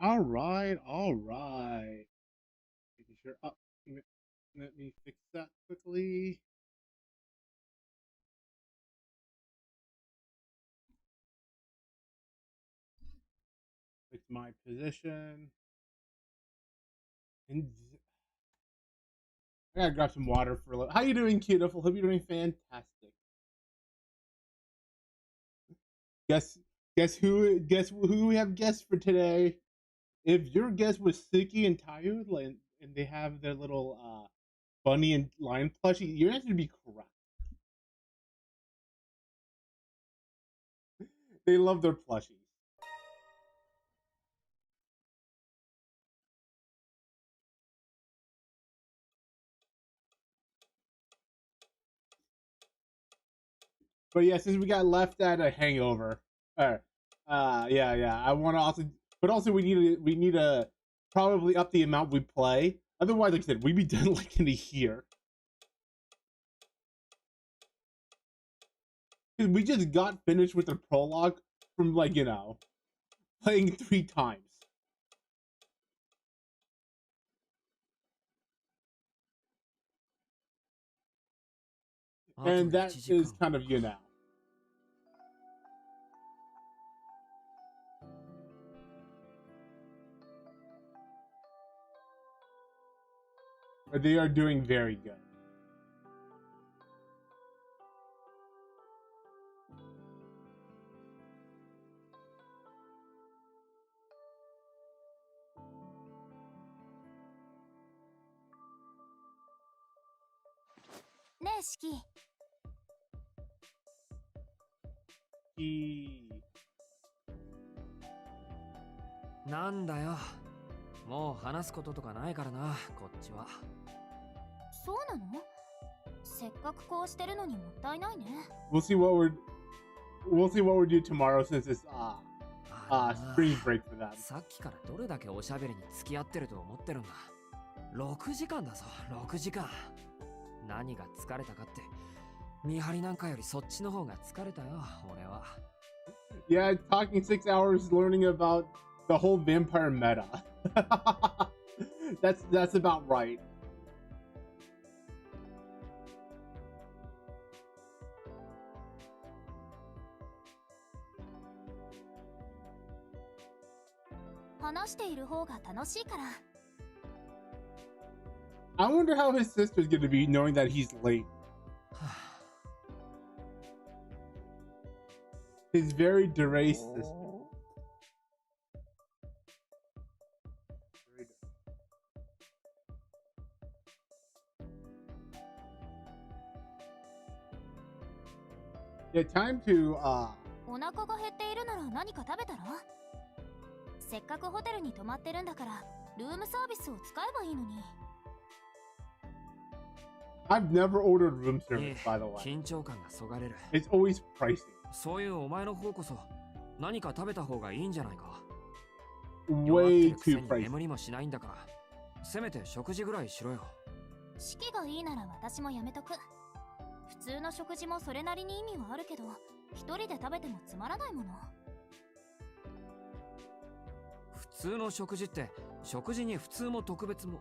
All right, all right. Making sure. Oh, let me fix that quickly. Fix my position. And I gotta grab some water for a little. How you doing, beautiful? Hope you're doing fantastic. Guess guess who we have guests for today? If your guest was sicky and tired, like, and they have their little bunny and lion plushie, your answer would be correct. They love their plushies. But yeah, since we got left at a hangover, yeah. I want to also, but also we need to probably up the amount we play. Otherwise, like I said, we'd be done like in a year. Because we just got finished with the prologue from like playing 3 times, and that is kind of But they are doing very good. He なんだよ。もう話すこととかないからな、こっちは。そうなの？せっかくこうしてるのにもったいないね。we'll see what we're do tomorrow since it's spring break for them. さっきからどれだけおしゃべりに付き合ってると思ってるんだ。6時間だぞ、6時間。何が疲れたかって、見張りなんかよりそっちの方が疲れたよ、俺は。Yeah, talking 6 hours learning about the whole vampire meta. That's about right. I wonder how his sister's gonna be knowing that he's late. His very deranged sister. Yeah, time to お腹が減っているなら何か食べたら？せっかくホテルに泊まってるんだからルームサービスを使えばいいのに。I've never ordered room service, by the way. 緊張感がそがれる。 It's always pricey. そういうお前の方こそ何か食べた方がいいんじゃないか。 Way too pricey. 眠りもしないんだから、せめて食事ぐらいしろよ。式がいいなら私もやめとく。普通の食事もそれなりに意味はあるけど、一人で食べてもつまらないもの。普通の食事って食事に普通も特別も。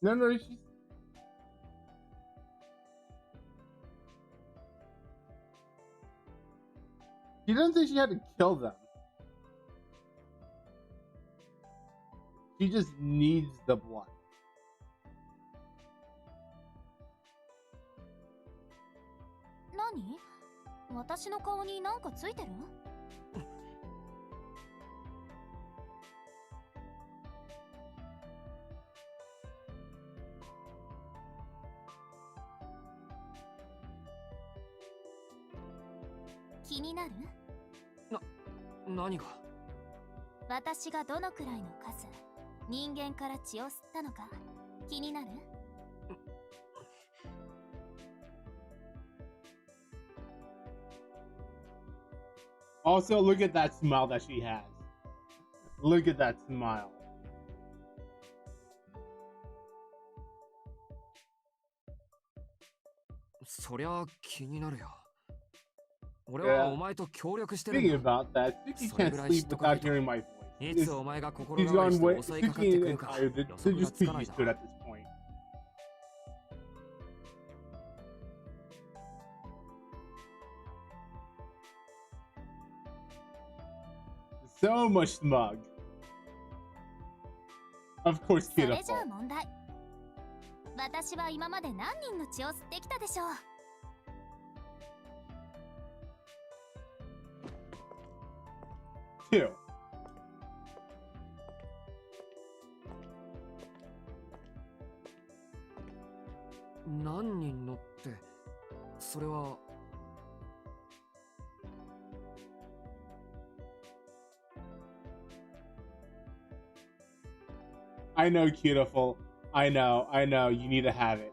No, she doesn't say she had to kill them. She just needs the blood. 何？私の顔になんかついてる？気になる？何が？私がどのくらいの数人間から血を吸ったのか気になる？ Also, look at that smile that she has. Look at that smile. そりゃ気になるよ。俺 Yeah. はお前と協力してるん Thinking だ。 about that, Suki それ can't ぐらい sleep 知っとかな without いと。 hearing my い voice. つお前が心 She's 変わり on して way. 襲いかかって Suki くる and か I, 予 they're 測が just つ too かない used だ to it ろ。 at this point. So much smug. Of course, それじゃ beautiful. あ問題。私は今まで何人の血を吸ってきたでしょう。 Two. 何人のって、それは。I know, beautiful. I know. You need to have it.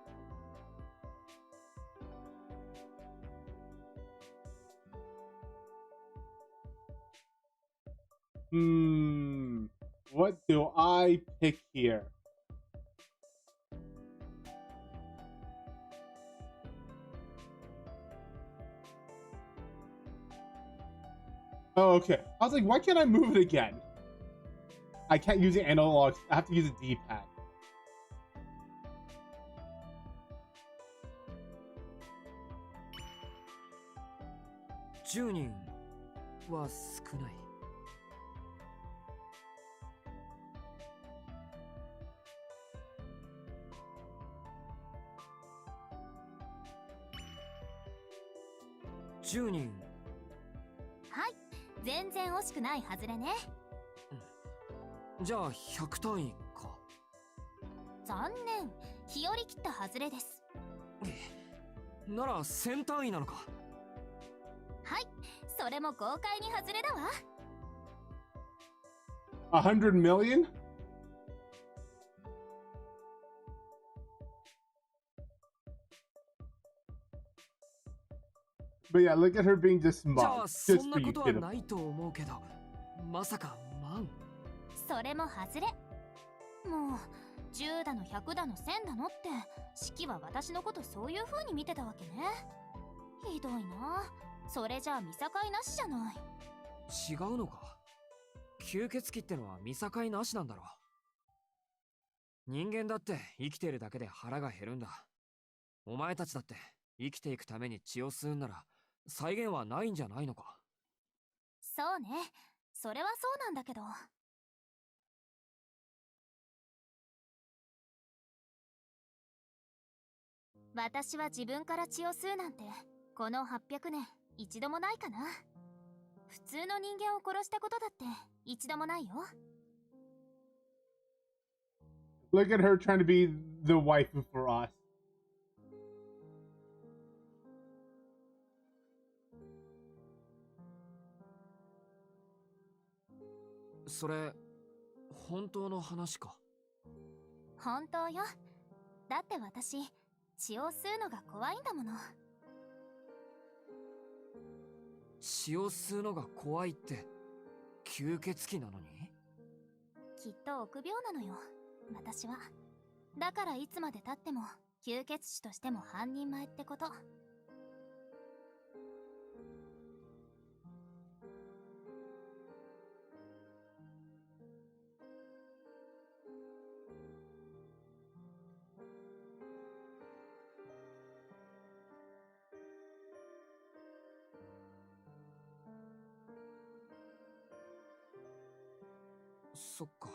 What do I pick here? Oh, okay. I was like, why can't I move it again? I can't use the analog. I have to use a D-pad. 10人は少ない。10人。はい、全然惜しくないはずれね。じゃあ100単位か。残念、日和切ったはずれです。なら1000単位なのか。はい、それも豪快に外れだわ。 100 million? But yeah, look at her being just じゃ smug. あそ Just ん for な you, ことは beautiful. ないと思うけど、まさか万。それも外れ。もう10だの100だの1000だのって式は私のことそういう風に見てたわけね。ひどいな。それじゃあ見境なしじゃない。違うのか。吸血鬼ってのは見境なしなんだろう。人間だって生きてるだけで腹が減るんだ。お前たちだって生きていくために血を吸うんなら際限はないんじゃないのか。そうね、それはそうなんだけど。私は自分から血を吸うなんてこの800年一度もないかな。普通の人間を殺したことだって一度もないよ。 Look at her trying to be the waifu for us. それ本当の話か。本当よ。だって私血を吸うのが怖いんだもの。血を吸うのが怖いって吸血鬼なのに。きっと臆病なのよ、私は。だからいつまで経っても吸血鬼としても半人前ってこと。そっか。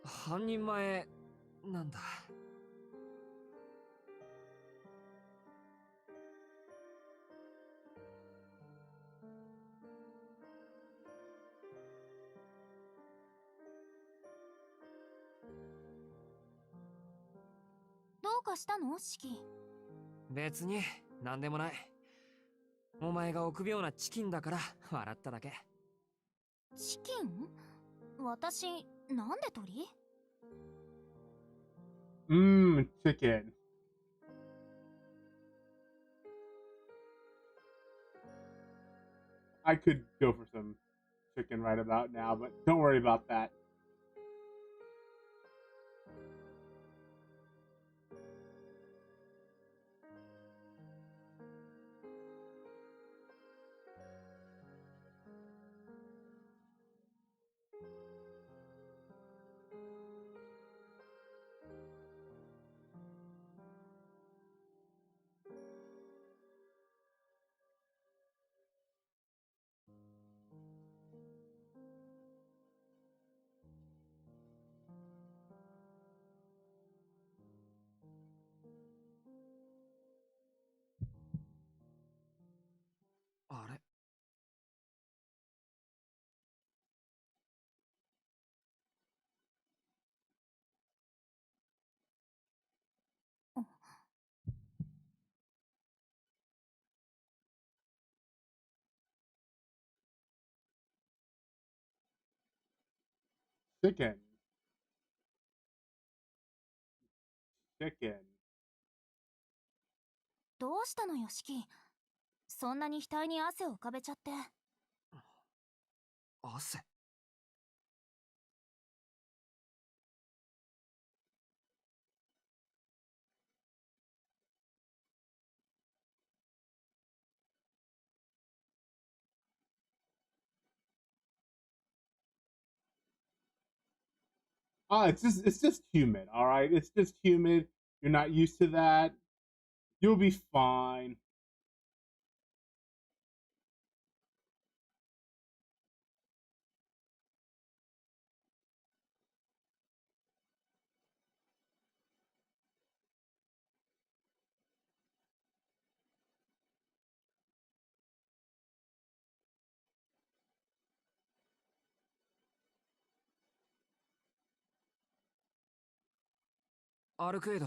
半人前なんだ。どうかしたの、シキ？別に何でもない。お前が臆病なチキンだから笑っただけ。チキン？私、なんで鳥？ Chicken. I could go for some chicken right about now, but don't worry about that.あれ Chicken. Chicken. どうしたのよ、シキ。そんなに額に汗を浮かべちゃって。汗。It's just humid, all right? It's just humid. You're not used to that. You'll be fine. Arcade アルクエイド、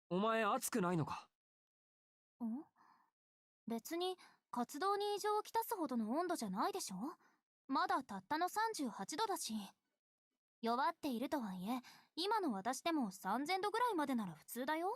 お前熱くないのか？ん？別に活動に異常をきたすほどの温度じゃないでしょ。まだたったの38度だし。弱っているとはいえ、今の私でも3000度ぐらいまでなら普通だよ。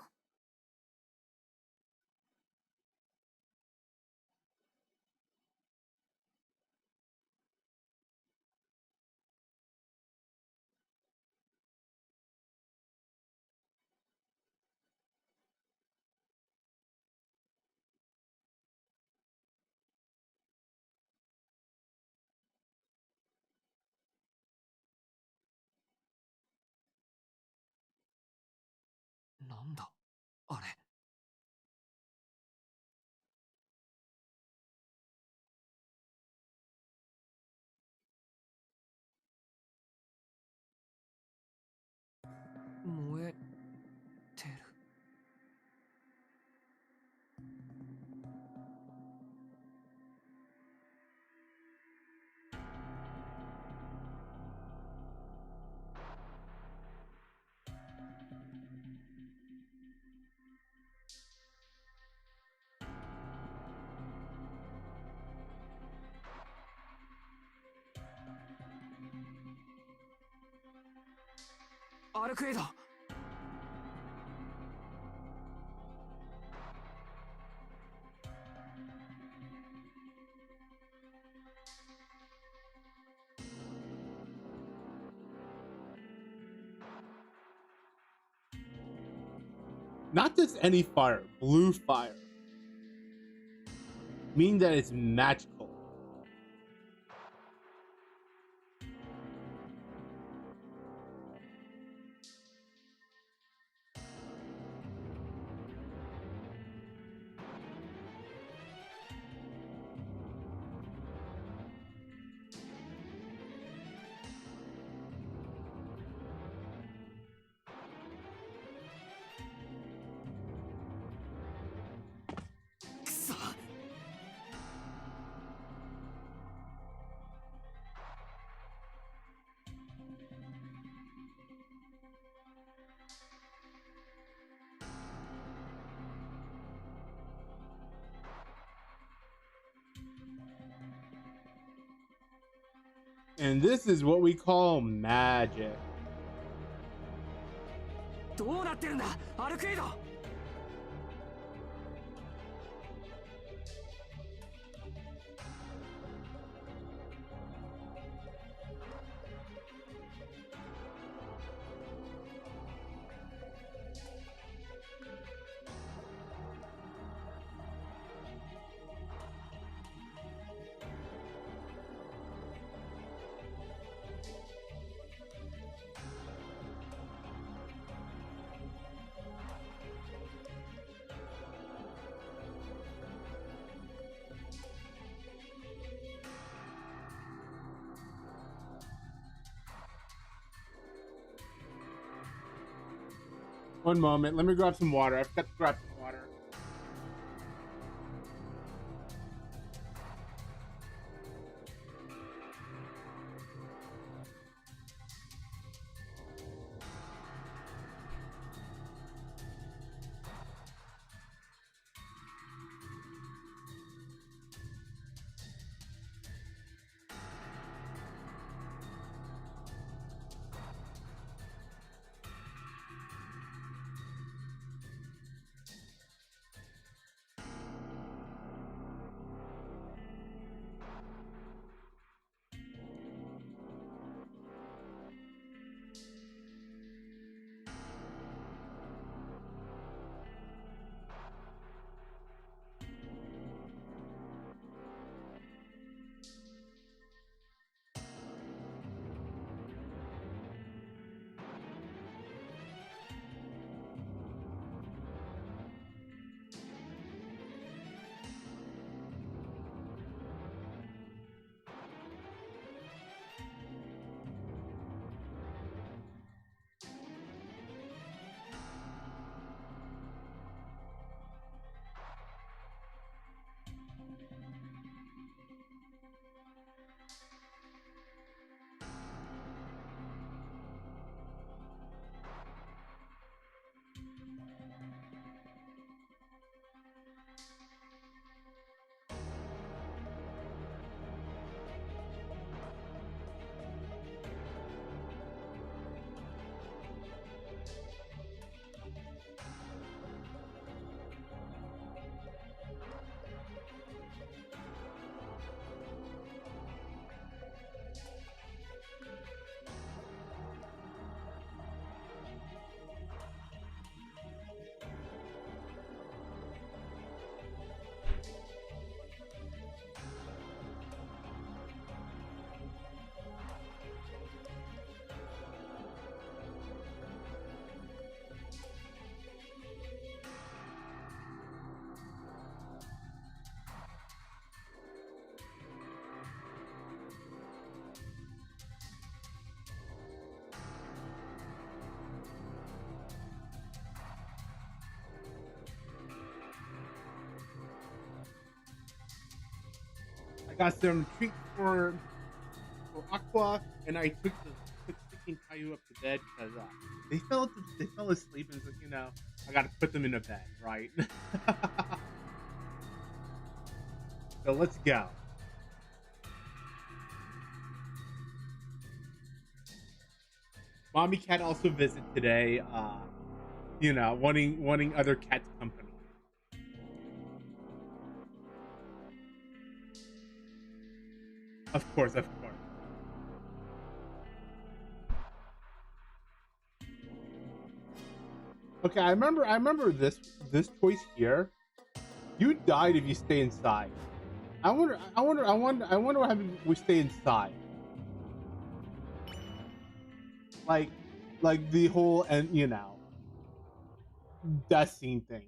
なんだあれ。燃えてる。アルクエイド。Not just any fire, blue fire. Meaning that it's magical. And this is what we call magic. どうなってるんだアルクエイド。One moment. Let me grab some water. I forgot to grab some water. I got some treats for Aqua, and I took Sticky and Caillou up to bed because they fell asleep, and you know I got to put them in a bed, right? So let's go. Mommy cat also visit today. You know, wanting other cats company. Of course, of course. Okay, I remember this choice here. You died if you stay inside. I wonder what happens if we stay inside. Like like the whole and you know death scene thing.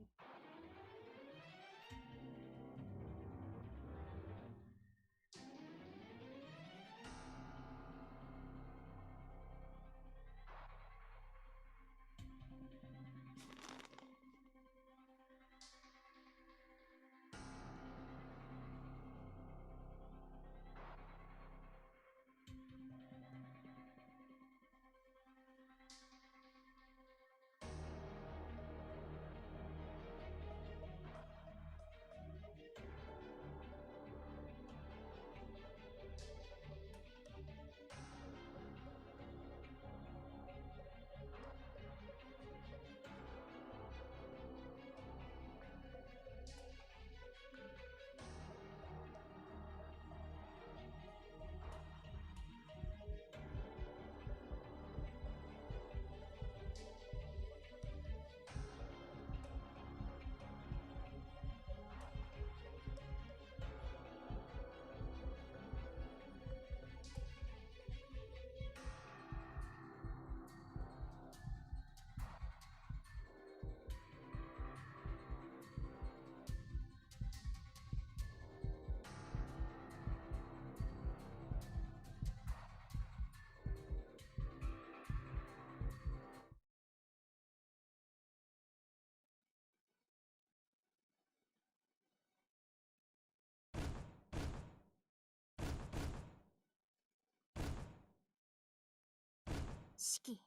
四季、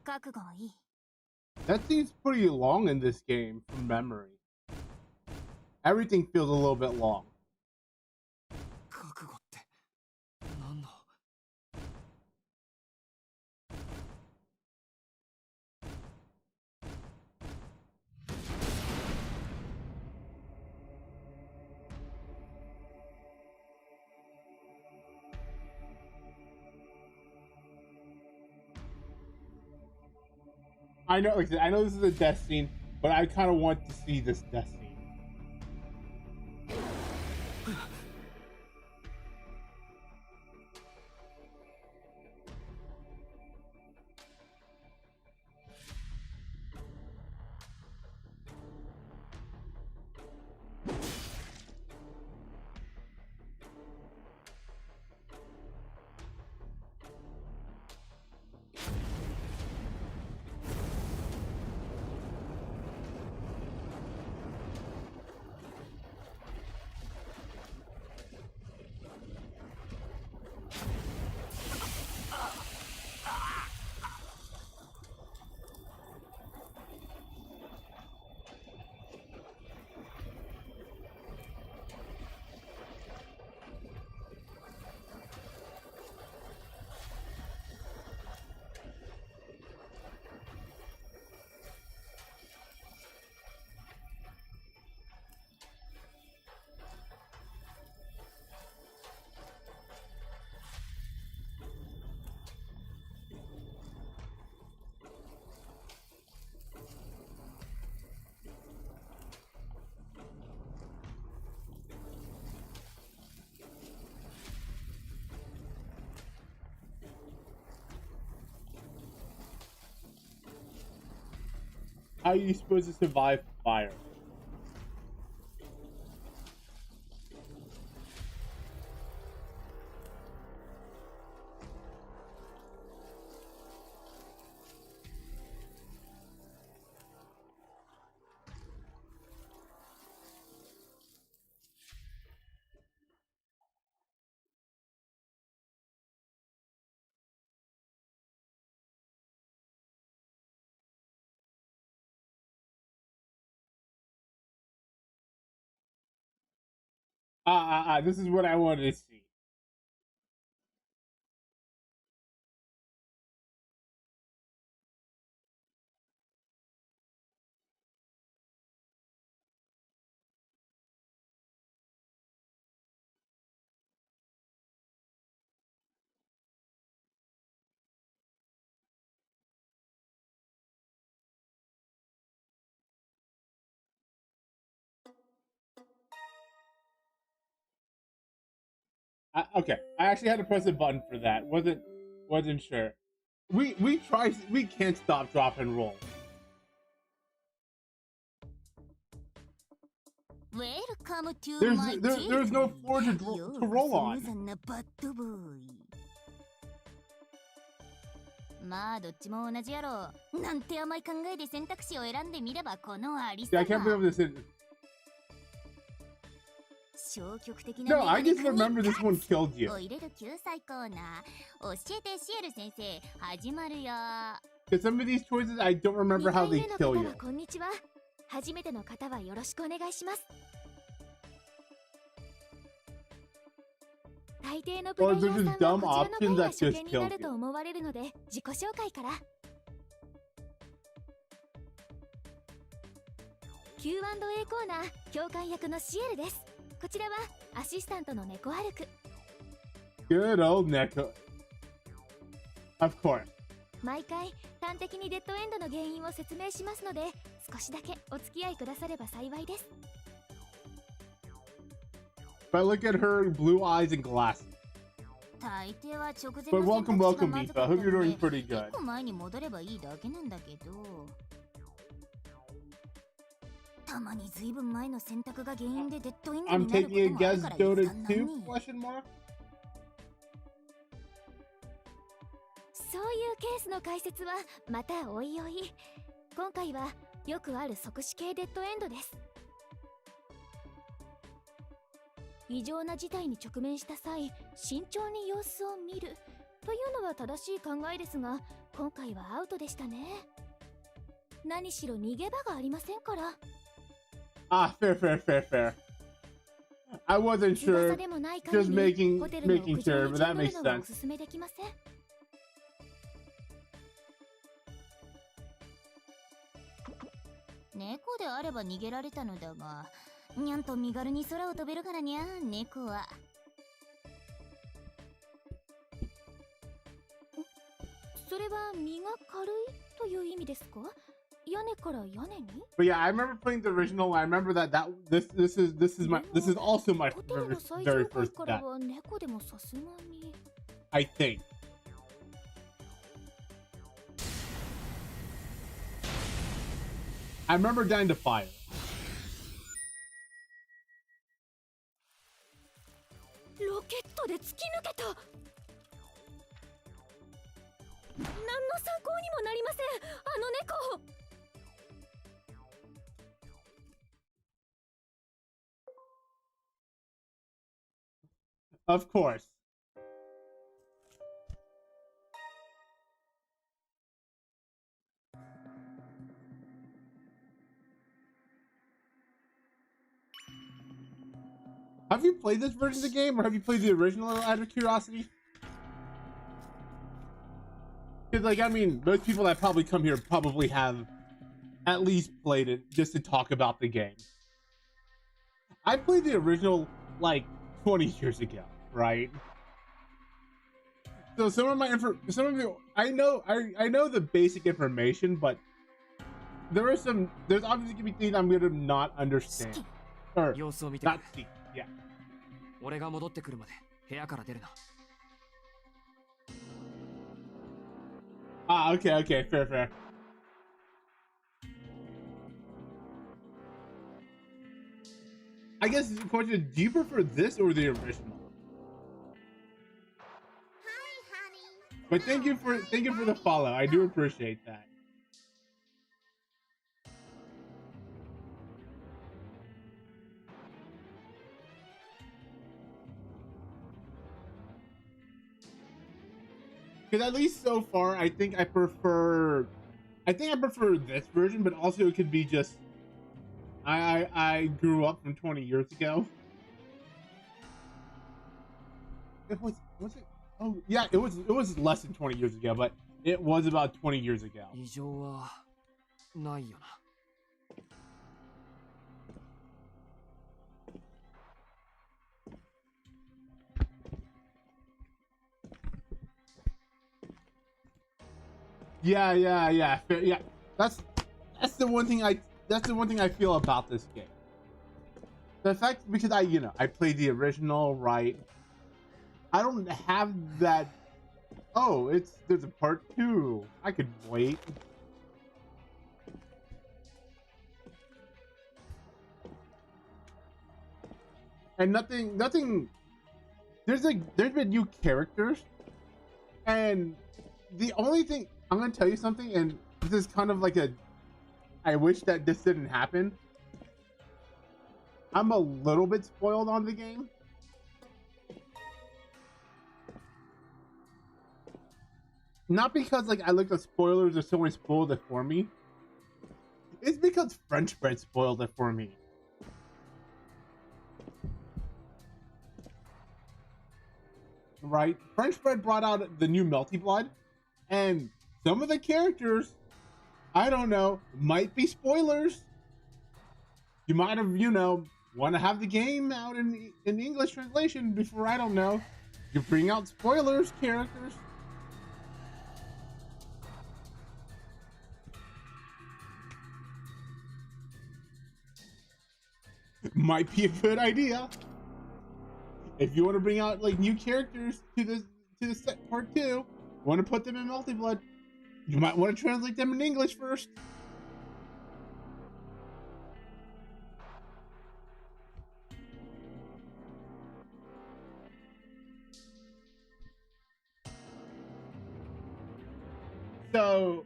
覚悟はいい。 That seems pretty long in this game from memory. Everything feels a little bit long. 覚悟って何の。I know, like I said, I know this is a death scene, but I kind of want to see this death scene. How are you supposed to survive fire? This is what I wanted to see. Okay, I actually had to press a button for that. Wasn't sure. We try. We can't stop, drop, and roll. Welcome to There's my there's no floor to roll on. まあどっちも同じやろ。なんて甘い考えで選択肢を選んでみればこのありさ Yeah, I can't ま。 believe this. Is... 消極的な No, I メ just ガネ remember this one killed you. を入れる救済コーナー。教えてシエル先生、始まるよ。 Because some of these choices, I don't remember how they 二 kill 回目 you. の方はこんにちは。初めての方はよろしくお願いします。大抵のプレイヤーさんはこちらの回が初見になると思われるので自己紹介から。 Q&A コーナー、教官役のシエルです。こちらはアシスタントの猫アルク。 Good old Neko. Of course. 毎回端的にデッドエンドの原因を説明しますので少しだけお付き合いくだされば幸いです。 But look at her blue eyes and glasses. 大抵は直前 But の welcome, 選択肢 welcome, がまず Mifa. かった Hope の you're で doing pretty 一 good. 個前に戻ればいいだけなんだけど、たまにずいぶん前の選択が原因でデッドエンド I'm になるこ taking a ともある guess. から Dota 遺憾な 2? に。 Question mark. そういうケースの解説はまたおいおい。今回はよくある即死系デッドエンドです。異常な事態に直面した際、慎重に様子を見るというのは正しい考えですが、今回はアウトでしたね。何しろ逃げ場がありませんから。Ah, fair. I wasn't 翼 sure. でもない限 Just り、ホテルの making 屋上 sure, に but 飛 that んでる makes のはお sense. すすめできません。猫であれば逃げられたのだが、にゃんと身軽に空を飛べるからにゃ、猫は。それは身が軽いという意味ですか？屋根から屋根に？ But yeah, I remember playing the original. I remember that this is also my ホテルの最 very 上階 first から death. は猫でもさすがに。I think. I remember dying to fire. ロケットで突き抜けた。何の参考にもなりません、あの猫。Of course. Have you played this version of the game, or have you played the original out of curiosity? Because, like, I mean, most people that probably come here probably have at least played it just to talk about the game. I played the original, like, 20 years ago, right? So some of the I know the basic information, but there's obviously gonna be things I'm gonna not understand. Or 様子を見てく not れ。 see. Yeah. 俺が戻ってくるまで部屋から出るな。Ah, okay, fair. I guess the question is, do you prefer this or the original? But thank you for the follow. I do appreciate that. Because at least so far, I think I prefer this version, but also it could be just I grew up from 20 years ago. It was it? Oh yeah, it was less than 20 years ago, but it was about 20 years ago. 異常はないよな。Yeah. Fair, yeah. That's the one thing I feel about this game. The fact, because I played the original, right? I don't have that. Oh, there's a part 2. I could wait. And nothing. There's been new characters, and the only thing I'm gonna tell you something, and this is kind of like I wish that this didn't happen. I'm a little bit spoiled on the game. Not because like I looked at spoilers or someone spoiled it for me. It's because French bread spoiled it for me. Right? French bread brought out the new Melty Blood, and some of the characters, I don't know, might be spoilers. You might have, want to have the game out in English translation before, I don't know, you bring out spoilers characters. Might be a good idea. If you want to bring out like new characters to the set part 2, want to put them in Melty Blood, you might want to translate them in English first. So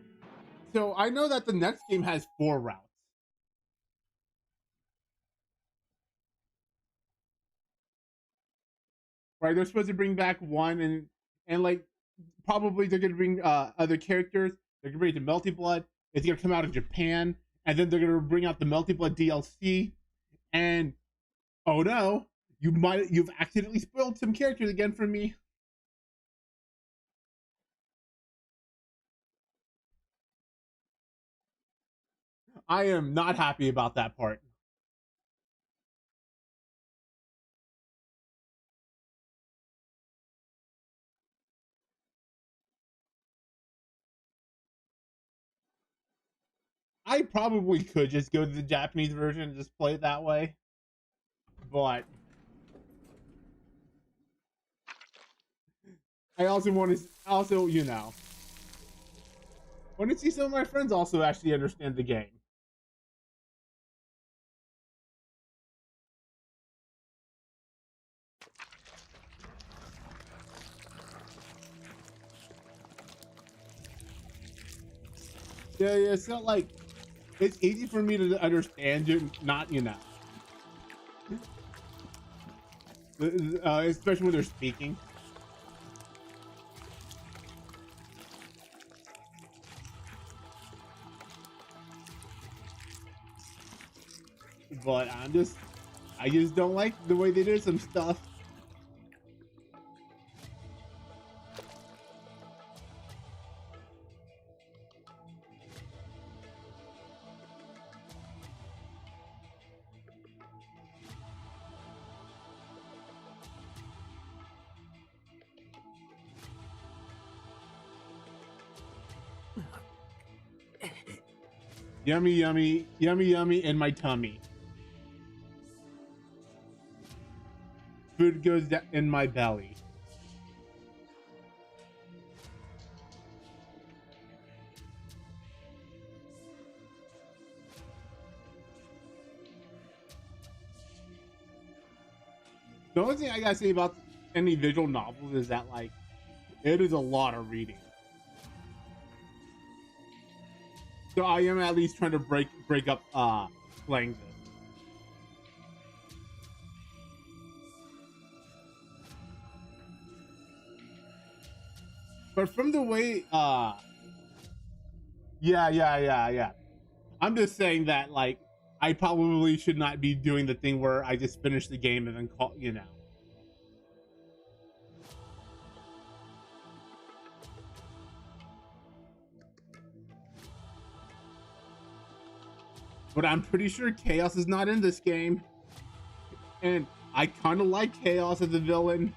I know that the next game has 4 routes. Right, they're supposed to bring back 1 and like probably they're gonna bring other characters. They're gonna bring the Melty Blood. It's gonna come out of Japan, and then they're gonna bring out the Melty Blood DLC. And oh no, you've accidentally spoiled some characters again for me. I am not happy about that part. I probably could just go to the Japanese version and just play it that way, but I also want to also want to see some of my friends also actually understand the game. Yeah, it's not like it's easy for me to understand you, not especially when they're speaking. But I just don't like the way they did some stuff. Yummy, yummy, yummy, yummy in my tummy. Food goes in my belly. The only thing I gotta say about any visual novels is that like it is a lot of reading. So I am at least trying to break up playing this. But from the way yeah. I'm just saying that like I probably should not be doing the thing where I just finish the game and then call. But I'm pretty sure Chaos is not in this game. And I kind of like Chaos as a villain.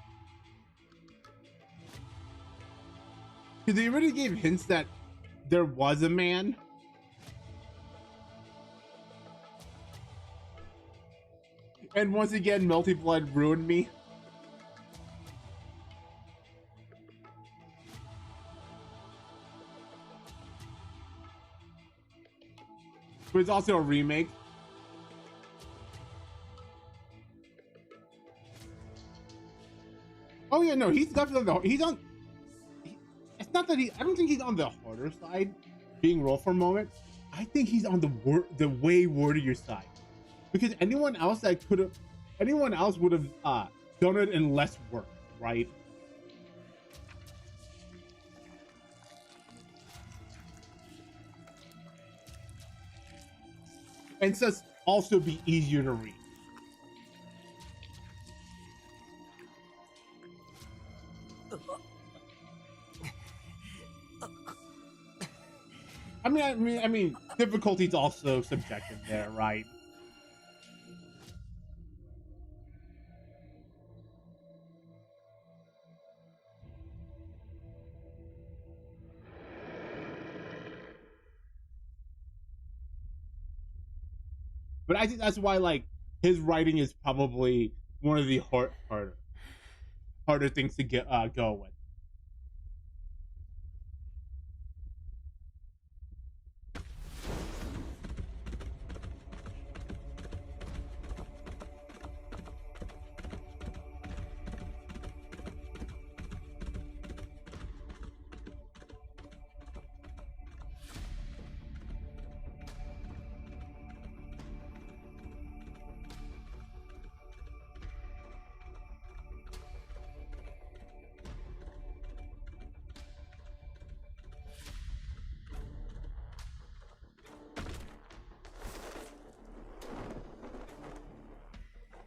Because they already gave hints that there was a man. And once again, Melty Blood ruined me. But it's also a remake. Oh yeah, no, he's definitely he's on. It's not that I don't think he's on the harder side, being rolled for a moment. I think he's on the way wordier side, because anyone else would have done it in less work, right? And so also be easier to read. I mean, difficulty's also subjective there, right? But I think that's why like his writing is probably one of the harder things to get go with.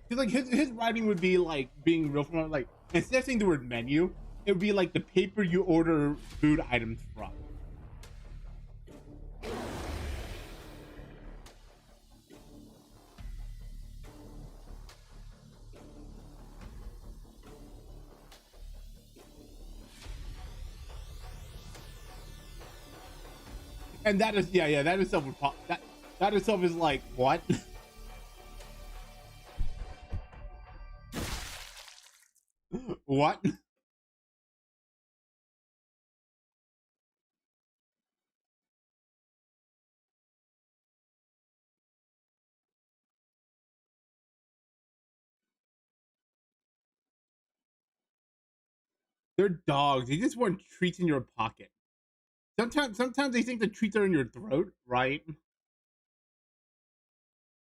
Cause like his writing would be like being real from like instead of saying the word menu, it would be like the paper you order food items from. And that is that itself would that itself is like what? What? They're dogs. They just want treats in your pocket. Sometimes they think the treats are in your throat, right?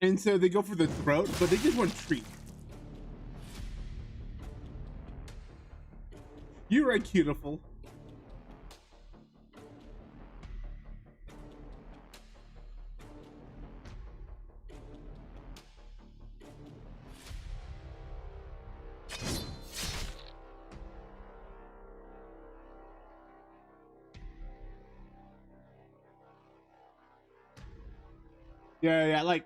And so they go for the throat, but they just want treats. You're right, beautiful. Yeah, like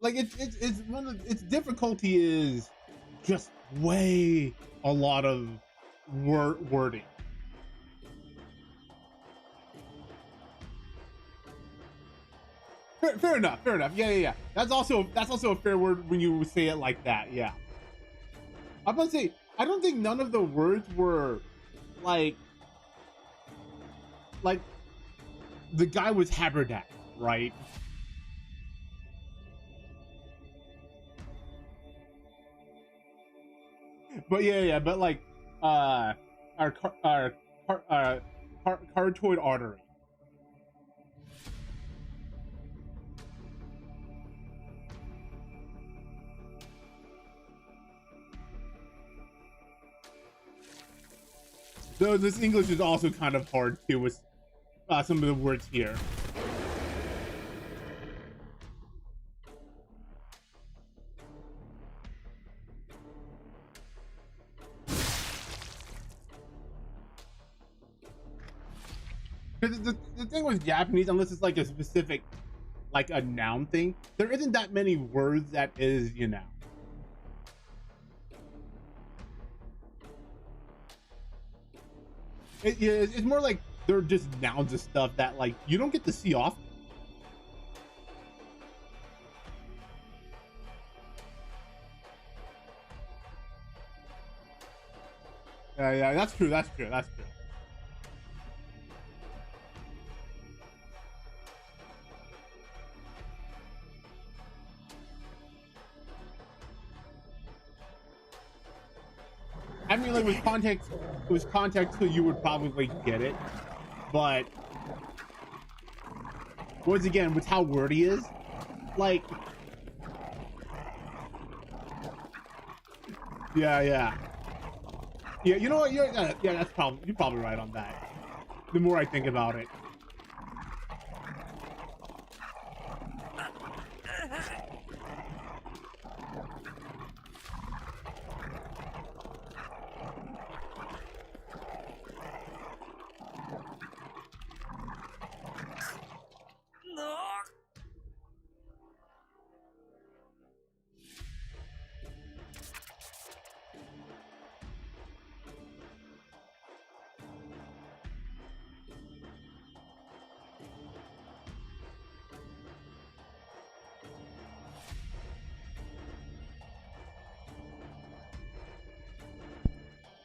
it's one of its difficulty is just way a lot of wording. Fair enough. Yeah. That's also a fair word when you say it like that. Yeah. I'm about to say I don't think none of the words were like the guy was Haberdack, right? But but like our carotid artery. Though this English is also kind of hard too with some of the words here. Because the thing with Japanese, unless it's like a specific, like a noun thing, there isn't that many words that is, you know. It's more like they're just nouns and stuff that like you don't get to see often. Yeah, that's true. I mean, like with context, so you would probably get it, but once again, with how wordy he is, like, yeah. You know what? Yeah, you're probably right on that. The more I think about it.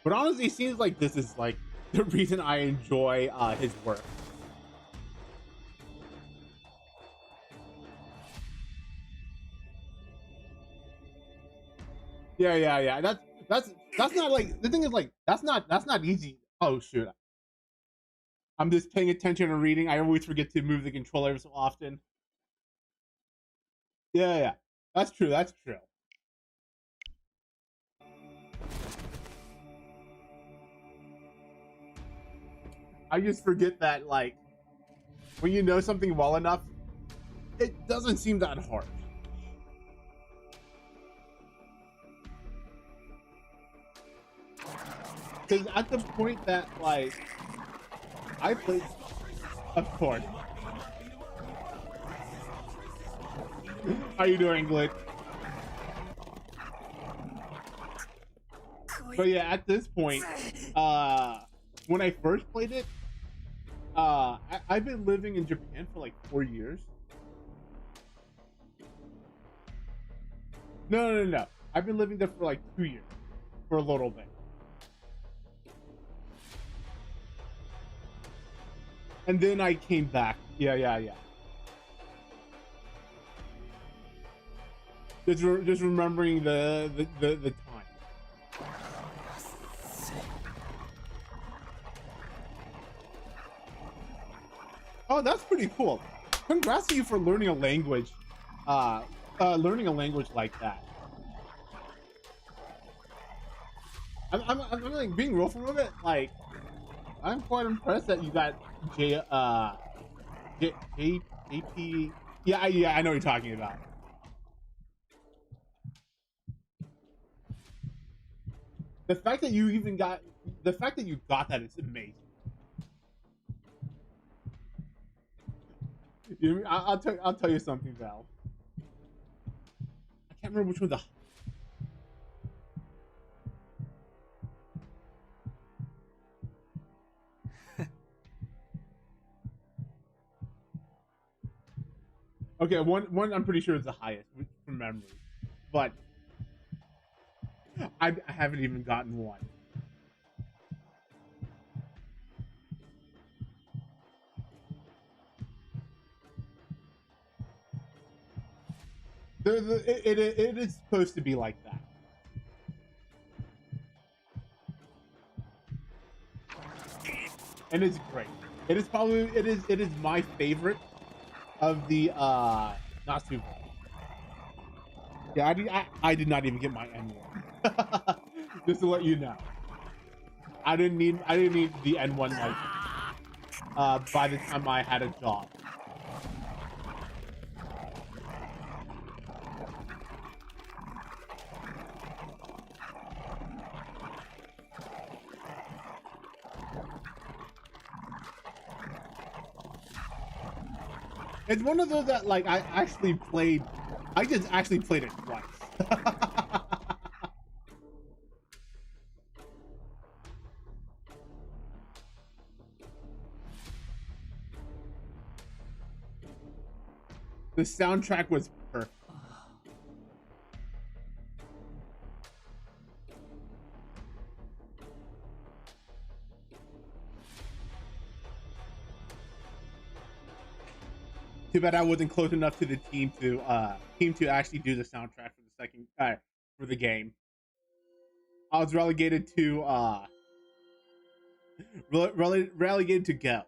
But honestly, it seems like this is like the reason I enjoy his work. Yeah. That's not like the thing is like that's not easy. Oh shoot. I'm just paying attention and reading. I always forget to move the controller every so often. Yeah. That's true. I just forget that like when you know something well enough, it doesn't seem that hard. Because at the point that like I played, of course. How you doing, Glitch? But yeah, at this point, when I first played it, I've been living in Japan for like 4 years. No. I've been living there for like 2 years, for a little bit. And then I came back. Yeah. Just remembering the time. Oh, that's pretty cool. Congrats to you for learning a language. Learning a language like that. I'm like being real for a minute. Like, I'm quite impressed that you got JP. Yeah, I know what you're talking about. The fact that you got that is amazing. I'll tell you something, Val. I can't remember which one Okay, one I'm pretty sure is the highest from memory, but I haven't even gotten one. It is supposed to be like that. And it's great. It is my favorite of the Natsu. Yeah, I did not even get my N1. Just to let you know. I didn't need the N1 license by the time I had a job. It's one of those that like I just actually played it twice. The soundtrack was perfect. Too bad I wasn't close enough to the team to actually do the soundtrack for the second for the game. I was relegated to relegated to go.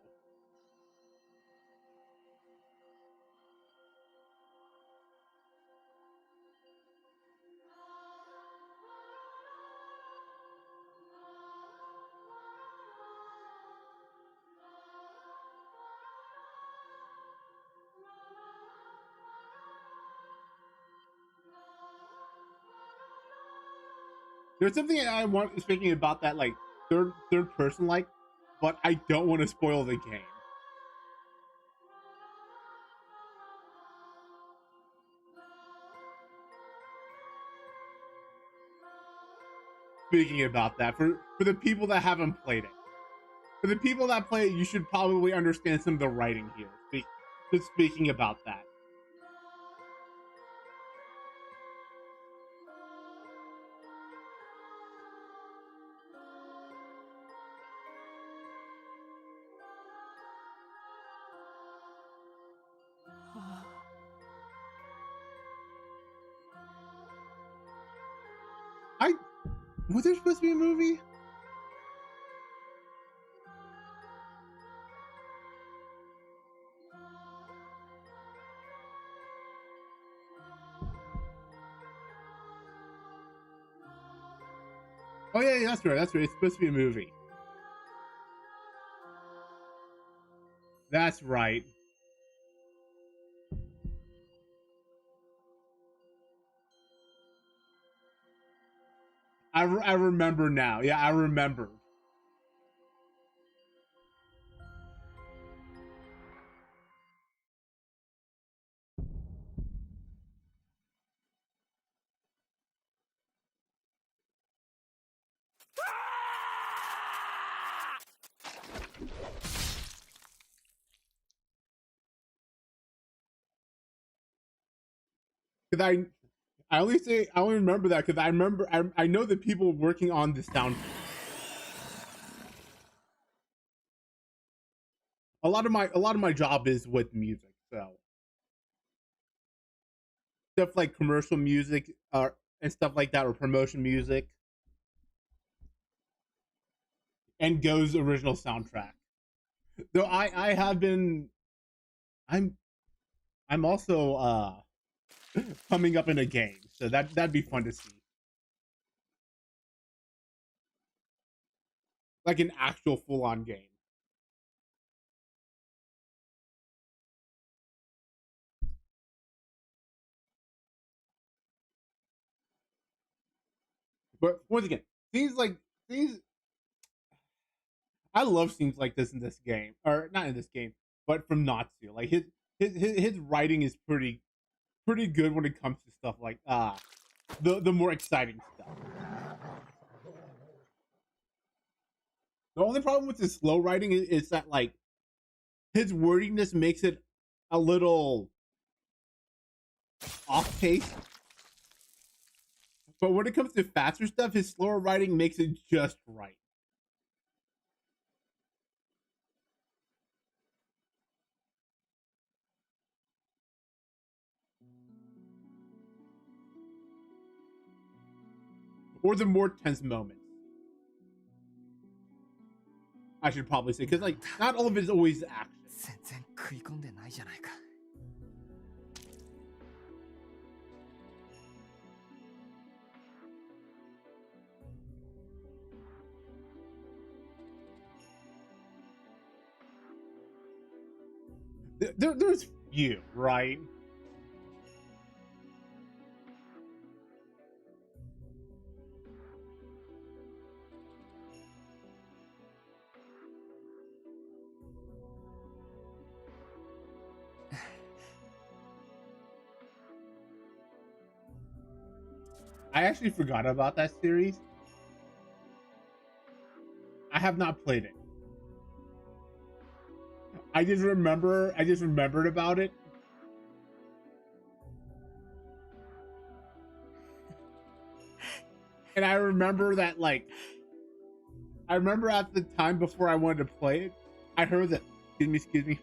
There's something I want speaking about that like third person like, but I don't want to spoil the game. Speaking about that, for the people that haven't played it, for the people that play it, you should probably understand some of the writing here. Just speaking about that. Was there supposed to be a movie? Oh yeah, that's right. That's right. It's supposed to be a movie. That's right. I remember now. Yeah, I remember. Because I only remember that because I know the people working on the soundtrack. A lot of my job is with music, so stuff like commercial music and stuff like that, or promotion music, and Go's original soundtrack. Though I have been I'm I'm also coming up in a game, so that'd be fun to see, like an actual full on game. But once again, things like things I love scenes like this in this game, or not in this game, but from Natsu. Like his writing is pretty good when it comes to stuff like the more exciting stuff. The only problem with his slow writing is that like his wordiness makes it a little off pace. But when it comes to faster stuff, his slower writing makes it just right. Or the more tense moments, I should probably say, because like not all of it is always action. 全然食い込んでないじゃないか。There's few, right? I actually forgot about that series. I have not played it. I just remembered about it. And I remember that like I remember at the time before I wanted to play it, I heard that excuse me.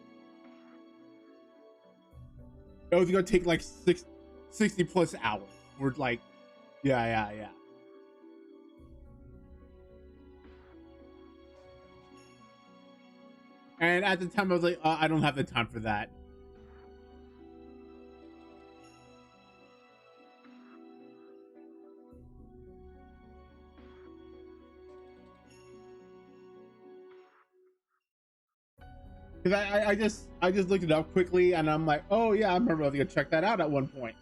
It was gonna take like 60 plus hours. We're like, yeah. And at the time, I was like, I don't have the time for that. Because I just looked it up quickly, and I'm like, oh yeah, I remember I was gonna check that out at one point.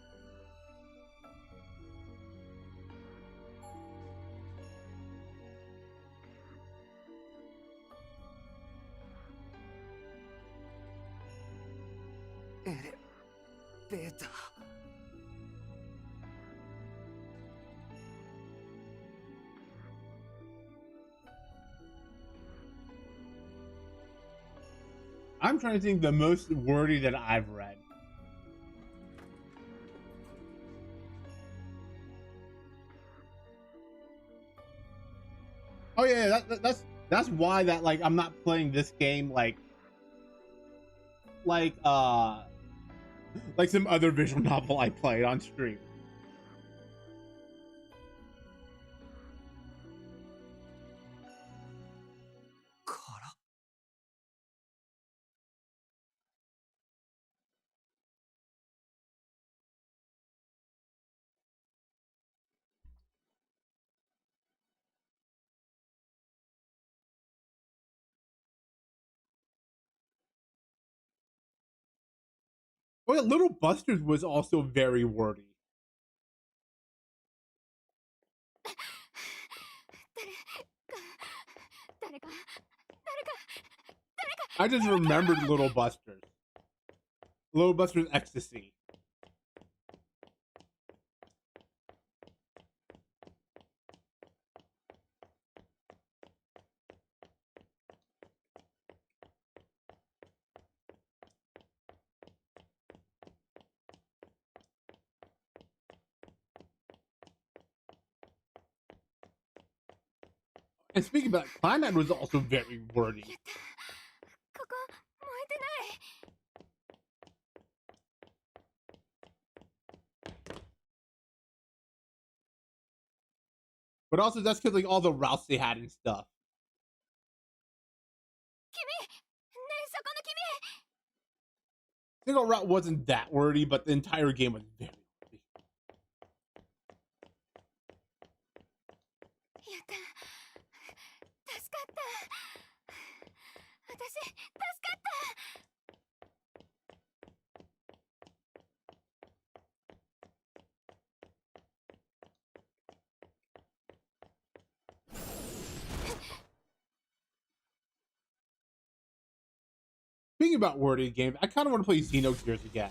Beta. I'm trying to think the most wordy that I've read. Oh yeah, that's why that like I'm not playing this game like like some other visual novel I played on stream. Oh yeah, Little Busters was also very wordy. I just remembered Little Buster's. Little Buster's Ecstasy. And speaking about Climax was also very wordy. But also that's because like all the routes they had and stuff. Single route wasn't that wordy, but the entire game was very wordy. Speaking about wordy games, I kind of want to play Xenogears again.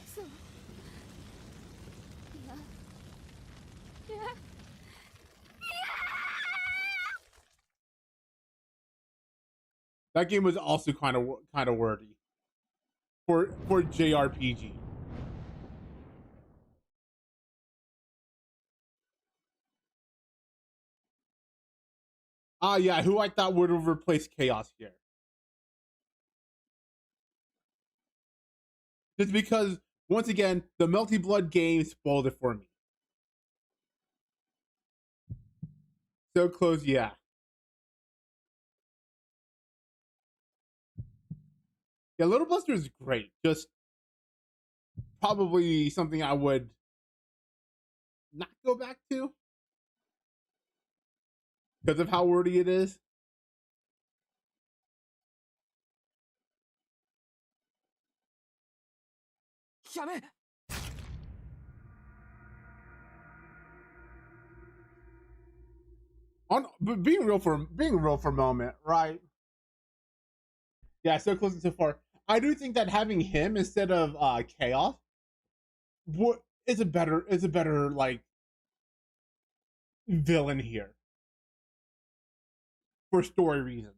That game was also kind of wordy for JRPG. Ah, yeah, who I thought would have replaced Chaos here. Just because, once again, the Melty Blood game spoiled it for me. So close, yeah. Yeah, Little Buster is great. Just probably something I would not go back to because of how wordy it is. But being real for a moment, right? Yeah, so close and so far. I do think that having him instead of Chaos is a better like villain here for story reasons.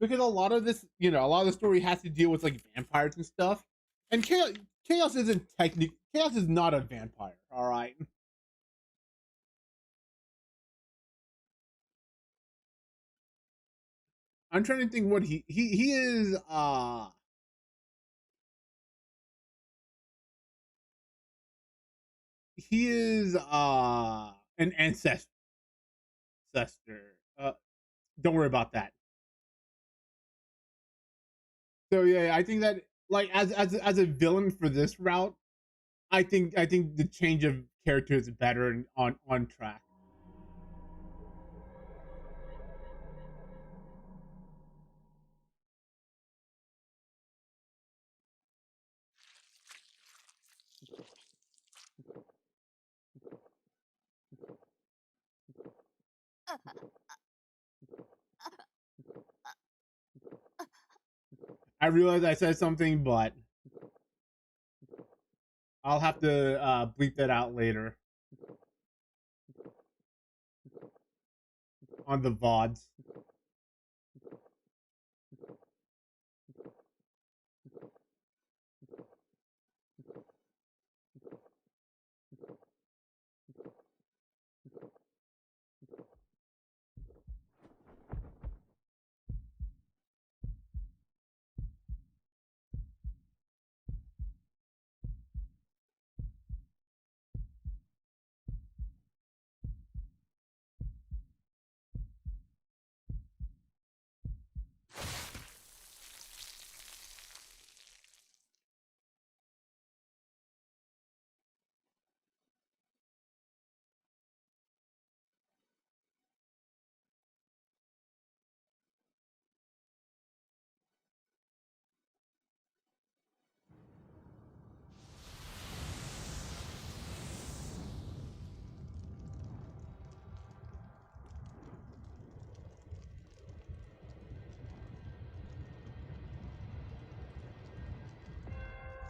Because a lot of this, a lot of the story has to deal with like vampires and stuff. And Chaos isn't Chaos is not a vampire, all right? I'm trying to think what he is he is an ancestor. Don't worry about that. So yeah, I think that like as a villain for this route, I think the change of character is better and on track. I realize I said something, but I'll have to bleep that out later on the VODs.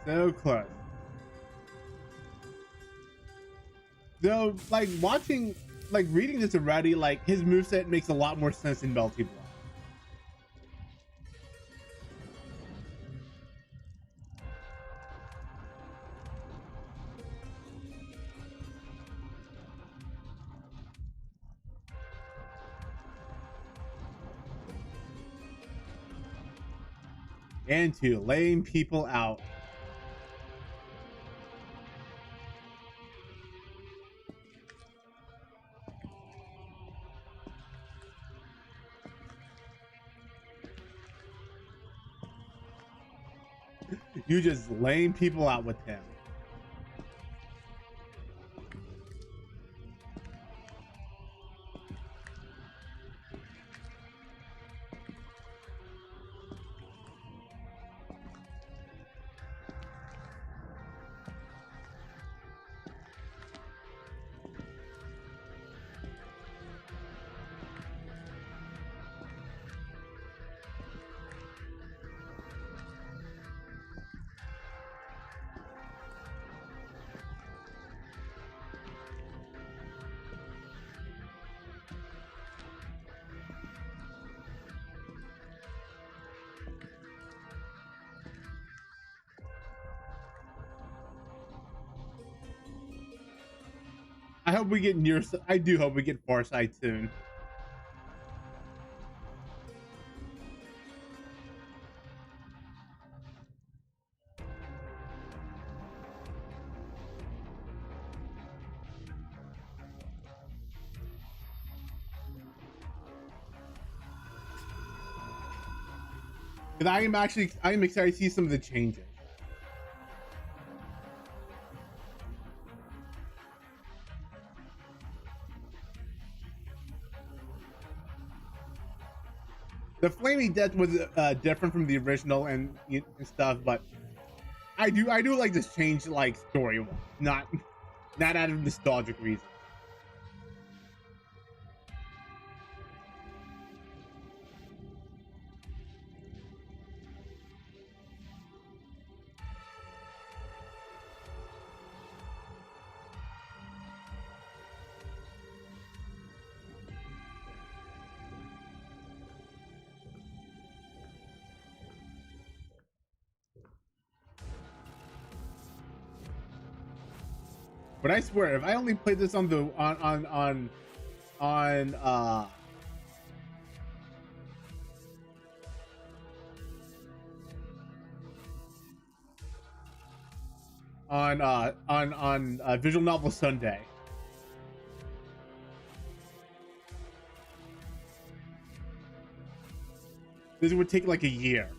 So close. Though, like, reading this already, like, his moveset makes a lot more sense in Melty Blood. And to laying people out. You just laying people out with him. I hope we get near. I do hope we get Farsight soon. Because I am excited to see some of the changes. The Flaming Death was different from the original and stuff, but I do like this change, like, story, not out of nostalgic reasons. But I swear, if I only played this on the Visual Novel Sunday, this would take like a year.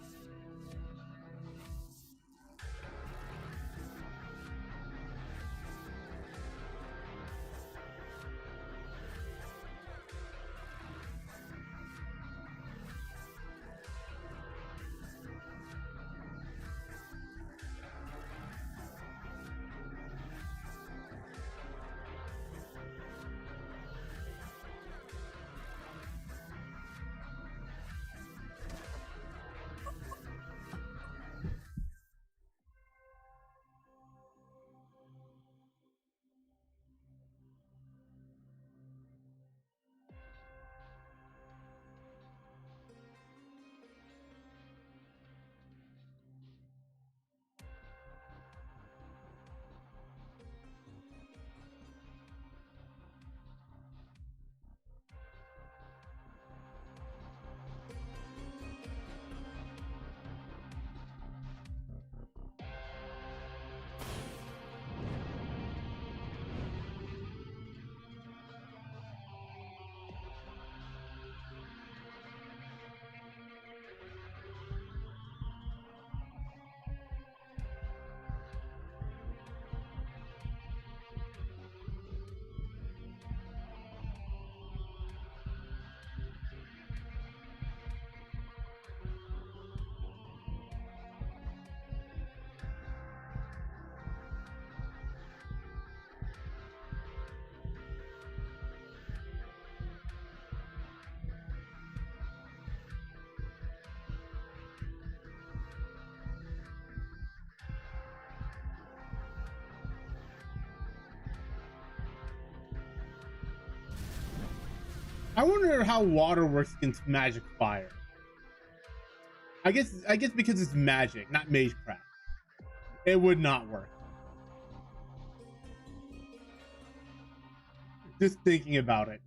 I wonder how water works against magic fire. I guess because it's magic, not magecraft. It would not work. Just thinking about it.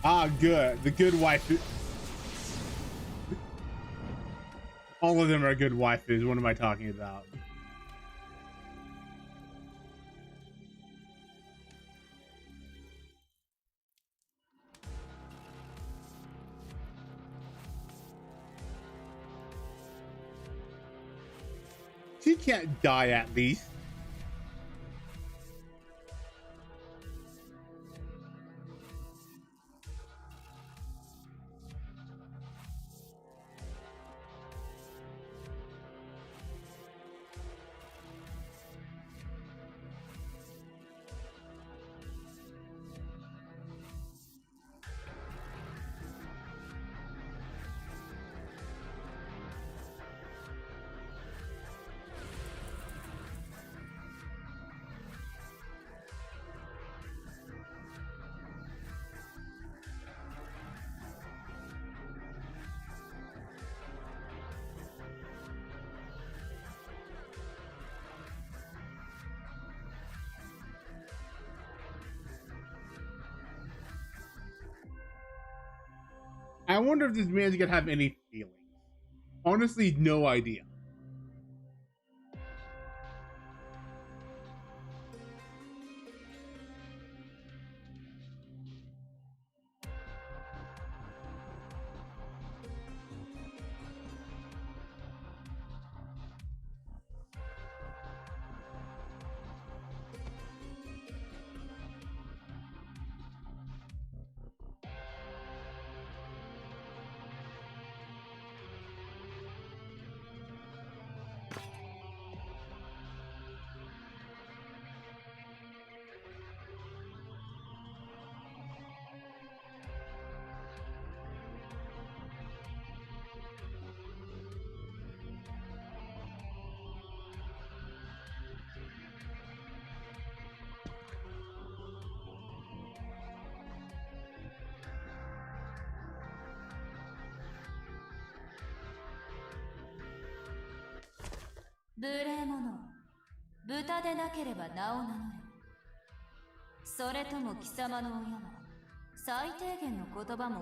Ah, good. The good wife. All of them are good waifus. What am I talking about? She can't die at least. I wonder if this man's gonna have any feelings. Honestly, no idea.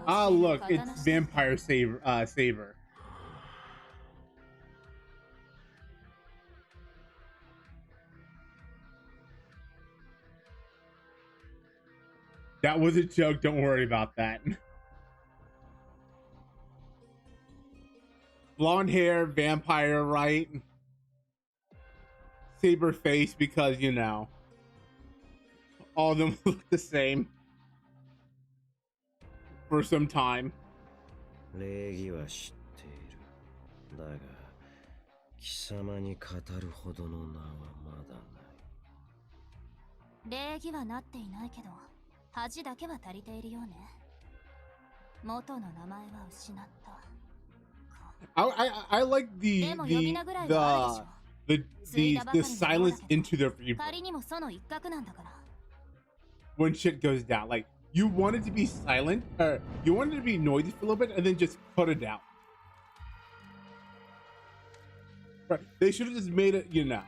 Ah, look, it's Vampire Saber. That was a joke. Don't worry about that. Blonde hair, vampire, right? Saber face because, you know, all of them look the same for some time. 礼儀は知っている。だが、貴様に語るほどの名はまだない。礼儀はなっていないけど、恥だけは足りているようね。元の名前は失った。I like the silence into the reverb when shit goes down. Like, you want it to be silent, or you want it to be noisy for a little bit, and then just cut it down. Right? They should have just made it, you know.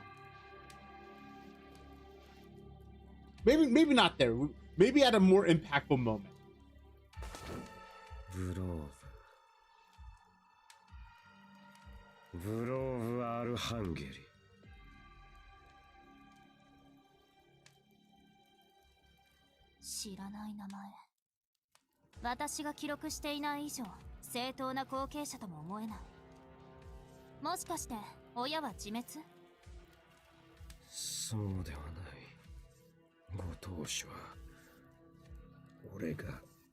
Maybe not there. Maybe at a more impactful moment. ブローブ・アルハンゲリ。知らない名前。私が記録していない以上正当な後継者とも思えない。もしかして親は自滅？そうではない。ご当主は俺が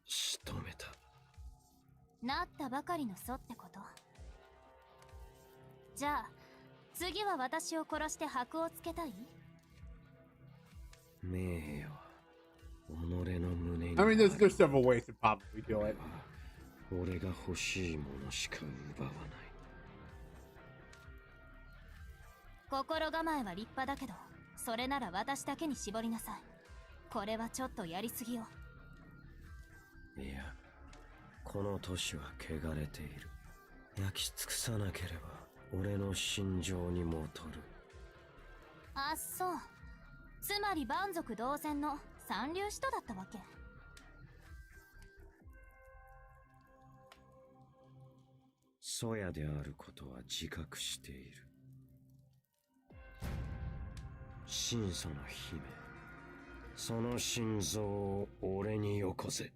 仕留めた。なったばかりの祖ってこと？じゃあ次は私を殺して箔をつけたい？名誉は己の胸に I あ mean, る。 there's several ways to probably do it. 俺が欲しいものしか奪わない。心構えは立派だけど、それなら私だけに絞りなさい。これはちょっとやりすぎよ。いや、この都市は汚れている。焼き尽くさなければ俺の心情に戻る。あっそう。つまり蛮族同然の三流使徒だったわけ。ソヤであることは自覚している。神祖の姫、その心臓を俺によこせ。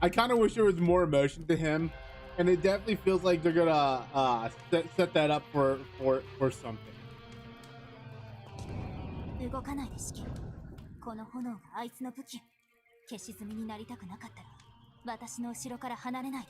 I kind of wish there was more emotion to him, and it definitely feels like they're gonna set that up for something. 動かないで式。この炎があいつの武器。消し済みになりたくなかったら私の後ろから離れないで。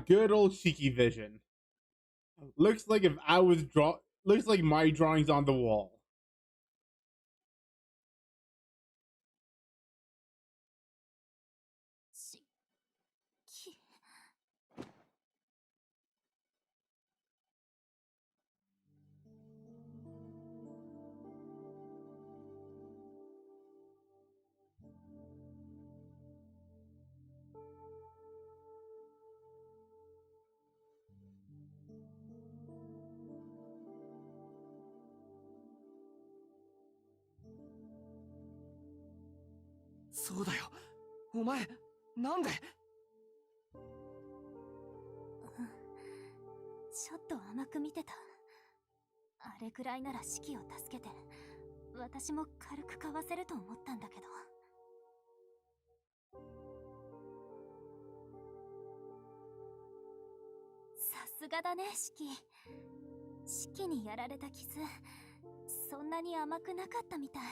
Good old Shiki vision. Looks like if I was looks like my drawings on the wall. そうだよ。お前、なんで？ちょっと甘く見てた。あれくらいならシキを助けて私も軽くかわせると思ったんだけど。さすがだね、シキ。シキにやられた傷、そんなに甘くなかったみたい。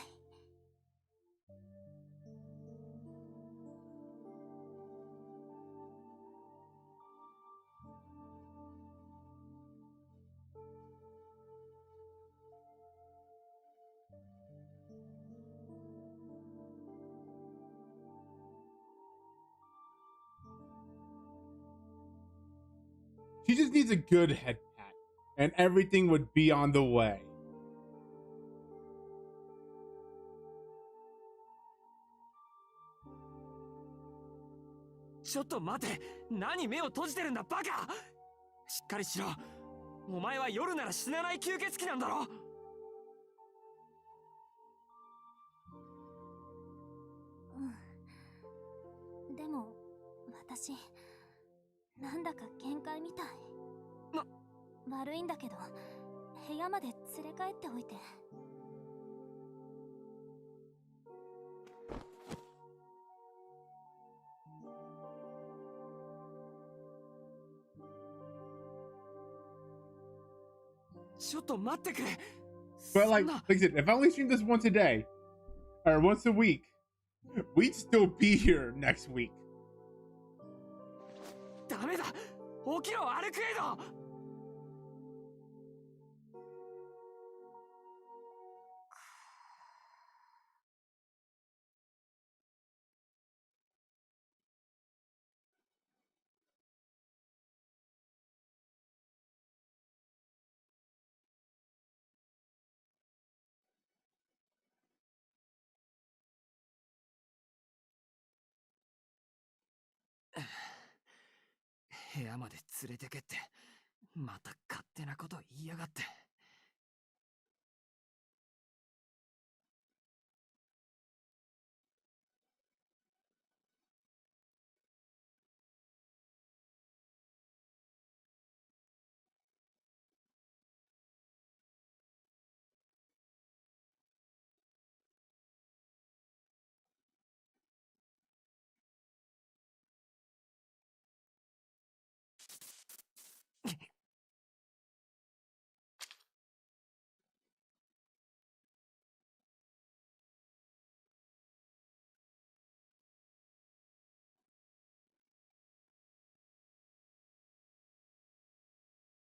She just needs a good head pat, and everything would be on the way. ちょっと待て。何目を閉じてるんだ、バカ。しっかりしろ。お前は夜なら死なない吸血鬼なんだろ。うん。でも私なんだか限界みたい。悪いんだけど、部屋まで連れ帰っておいて。ちょっと待ってくれ。 But like I said, if I only streamed this once a day or once a week, we'd still be here next week. ダメだ。起きろ、アルクエイド。部屋まで連れてけって、また勝手なこと言いやがって。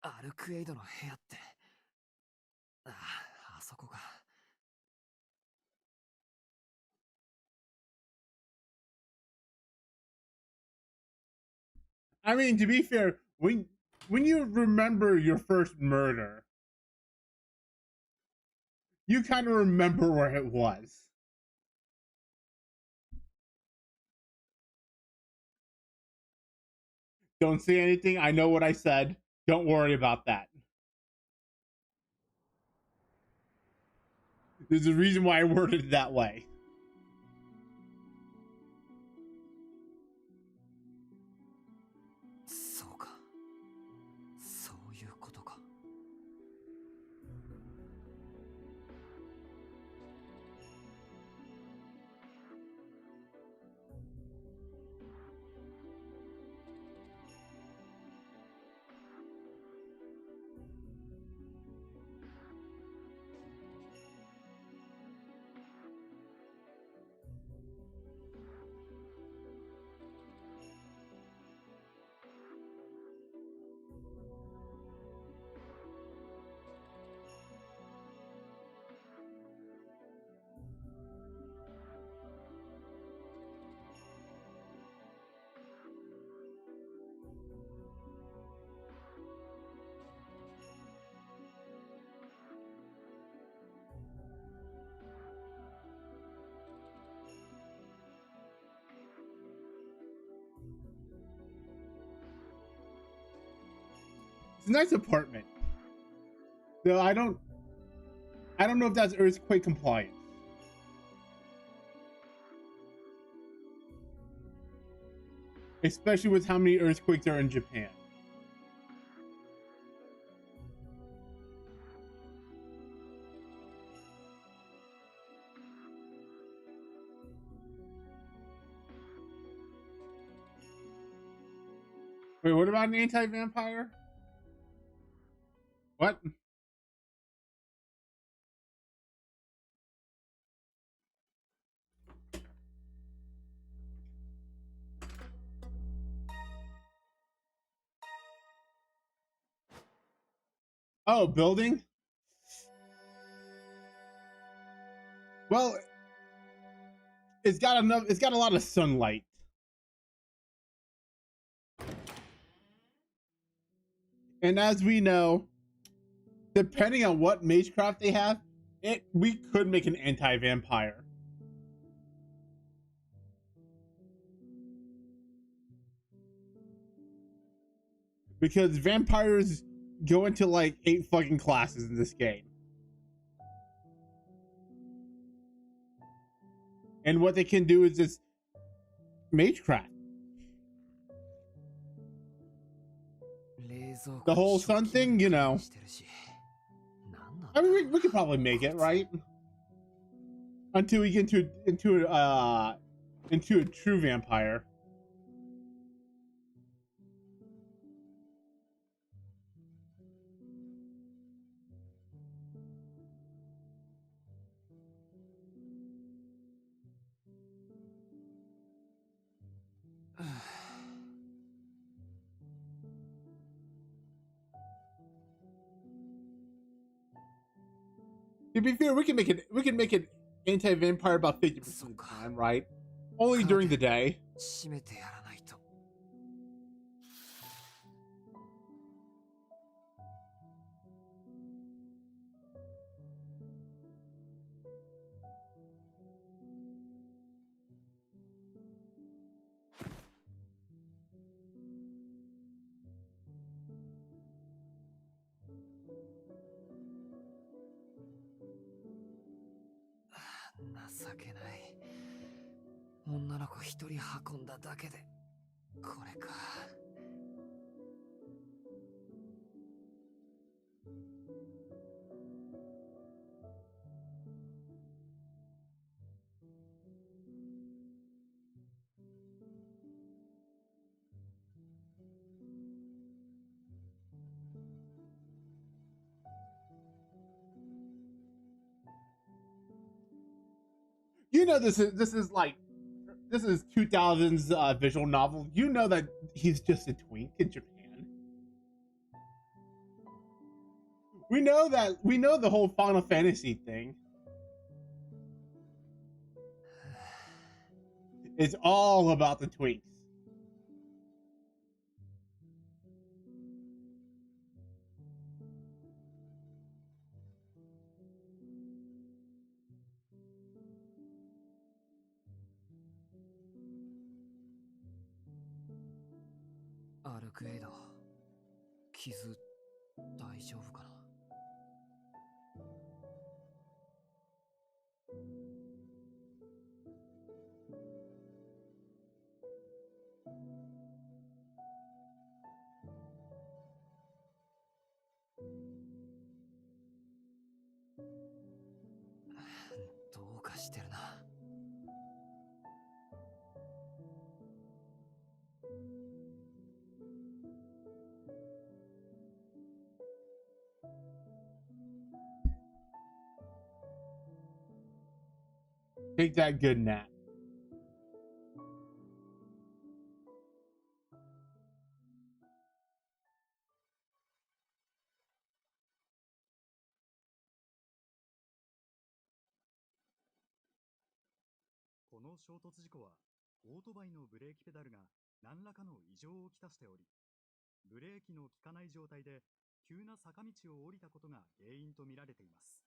アルクエイドの部屋って、ああ、あそこか。I mean, to be fair, when you remember your first murder, you kind of remember where it was. Don't say anything. I know what I said. Don't worry about that. There's a reason why I worded it that way.そうか。そういうことか。It's a nice apartment. Though I don't know if that's earthquake compliant. Especially with how many earthquakes are in Japan. Wait, what about an anti-vampire? What? Oh, building? Well, it's got a lot of sunlight. And as we know, depending on what magecraft they have, we could make an anti-vampire. Because vampires go into like 8 fucking classes in this game. And what they can do is just magecraft. 冷 The whole sun thing, you know. I mean, we could probably make it, right? Until we get into a true vampire. To be fair, we can make it anti-vampire about 50% of the time, right? Only during the day. You know, this is 2000s visual novel. You know that he's just a twink in Japan. We know the whole Final Fantasy thing. It's all about the twinks. Take that good nap. この衝突事故はオートバイのブレーキペダルが何らかの異常をきたしており、ブレーキの効かない状態で急な坂道を降りたことが原因とみられています。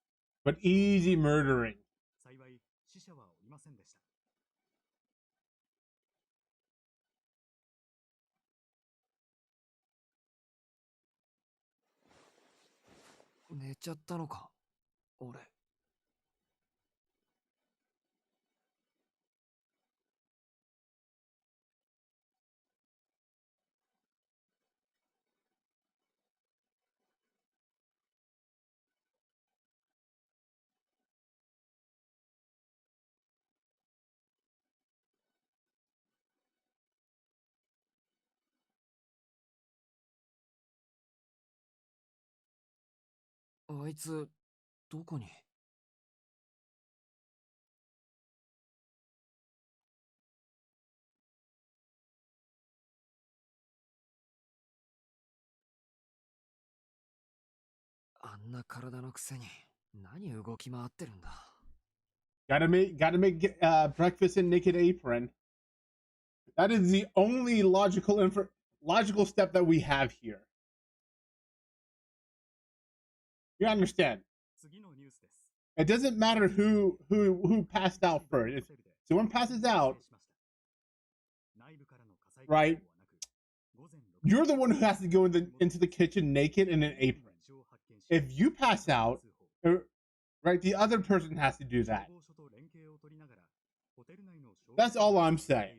But easy murdering. 幸い死者はおりませんでした。寝ちゃったのか、俺。あいつ、どこに？あんな体のくせに何動き回ってるんだ。Gotta make breakfast in naked apron. That is the only logical step that we have here. You understand? 次のニュースです。 It doesn't matter who passed out first. If someone passes out, right? You're the one who has to go into the kitchen naked in an apron. If you pass out, right, the other person has to do that. That's all I'm saying.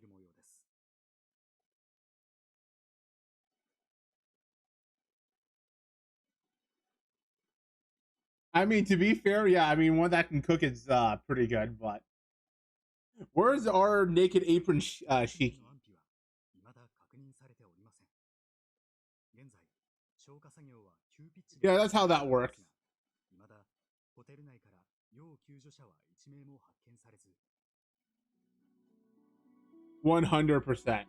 I mean, to be fair, yeah, I mean, one that can cook is pretty good, but where's our naked apron Shiki? の安否は未だ確認されておりません。現在、消火作業は急ピッチで Yeah, that's how that works. 未だホテル内から要救助者は1名も発見されず。100%.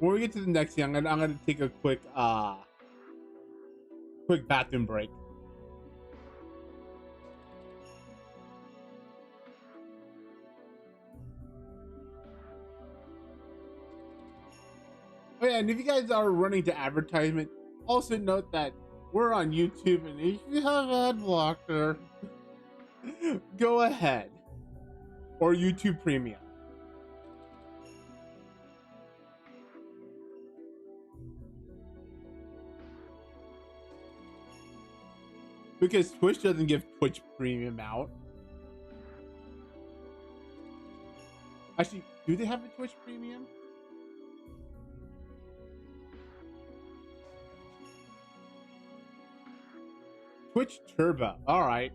When we get to the next thing, I'm gonna take a quick bathroom break. Oh yeah, and if you guys are running to advertisement, also note that we're on YouTube, and if you have ad blocker, go ahead. Or YouTube Premium. Because Twitch doesn't give Twitch Premium out. Actually, do they have a Twitch Premium? Twitch Turbo. All right.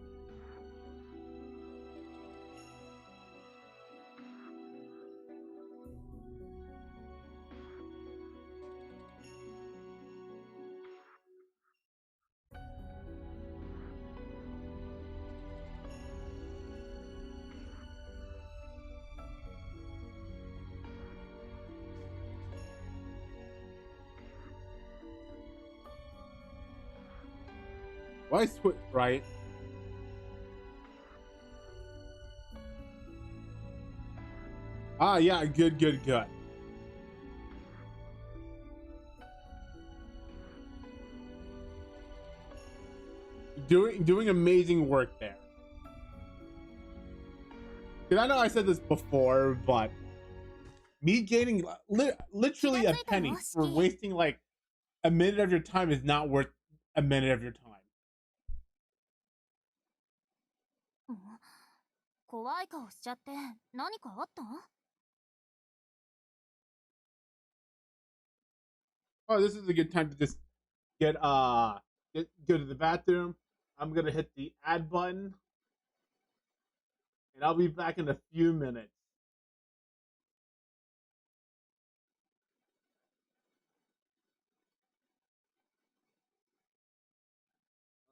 Why is Twitch right? Ah, yeah, good. Doing amazing work there. Cause I know I said this before, but me gaining literally a penny for wasting like a minute of your time is not worth a minute of your time. 怖い顔しちゃって何かあった？ Oh, this is a good time to just go to the bathroom. I'm gonna hit the add button, and I'll be back in a few minutes.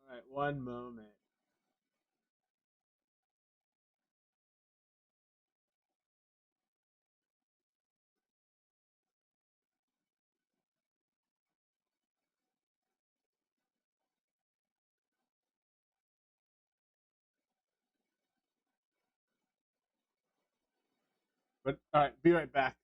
All right, one moment. But all right, be right back.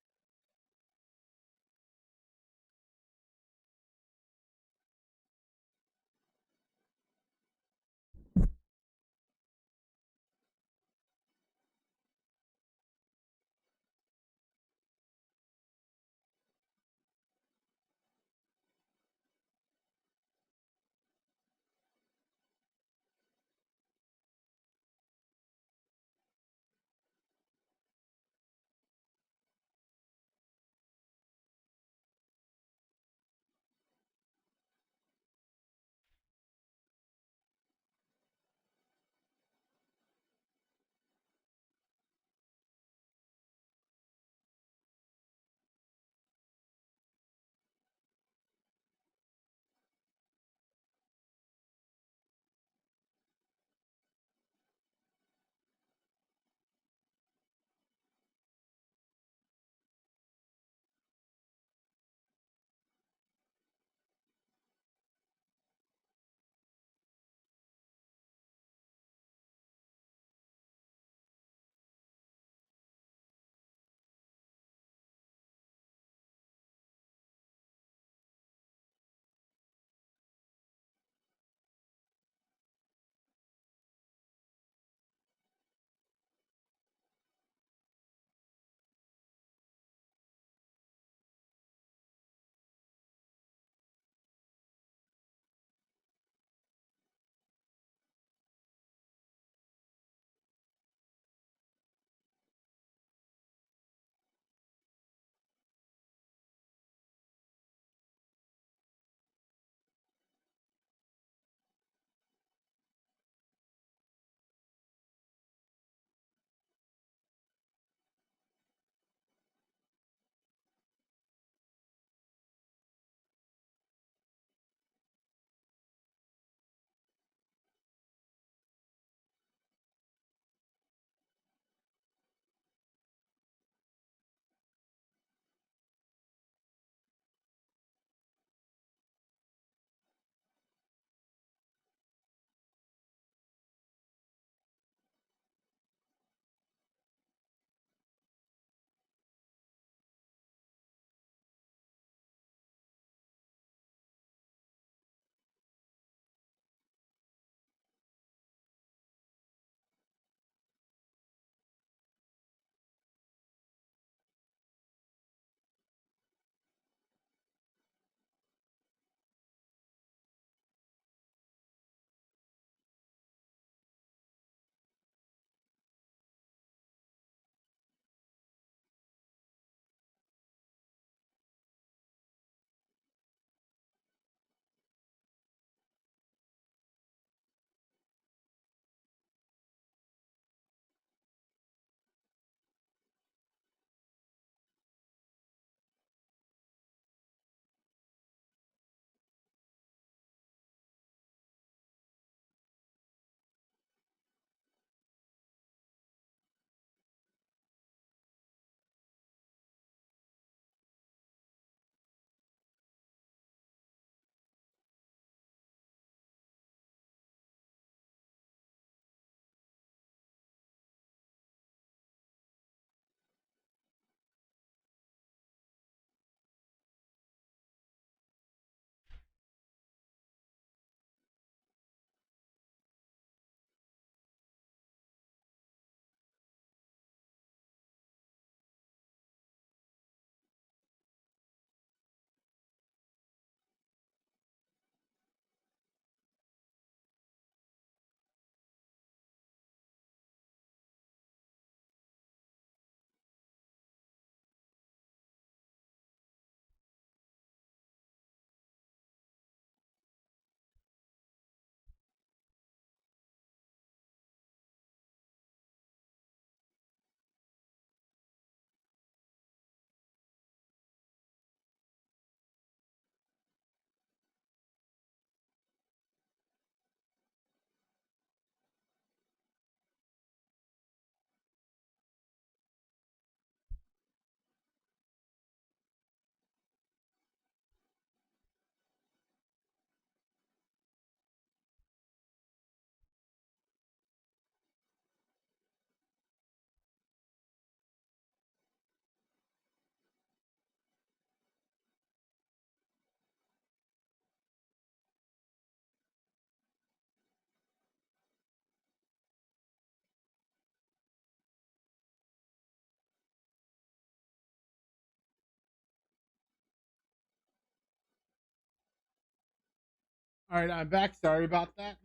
All right, I'm back. Sorry about that.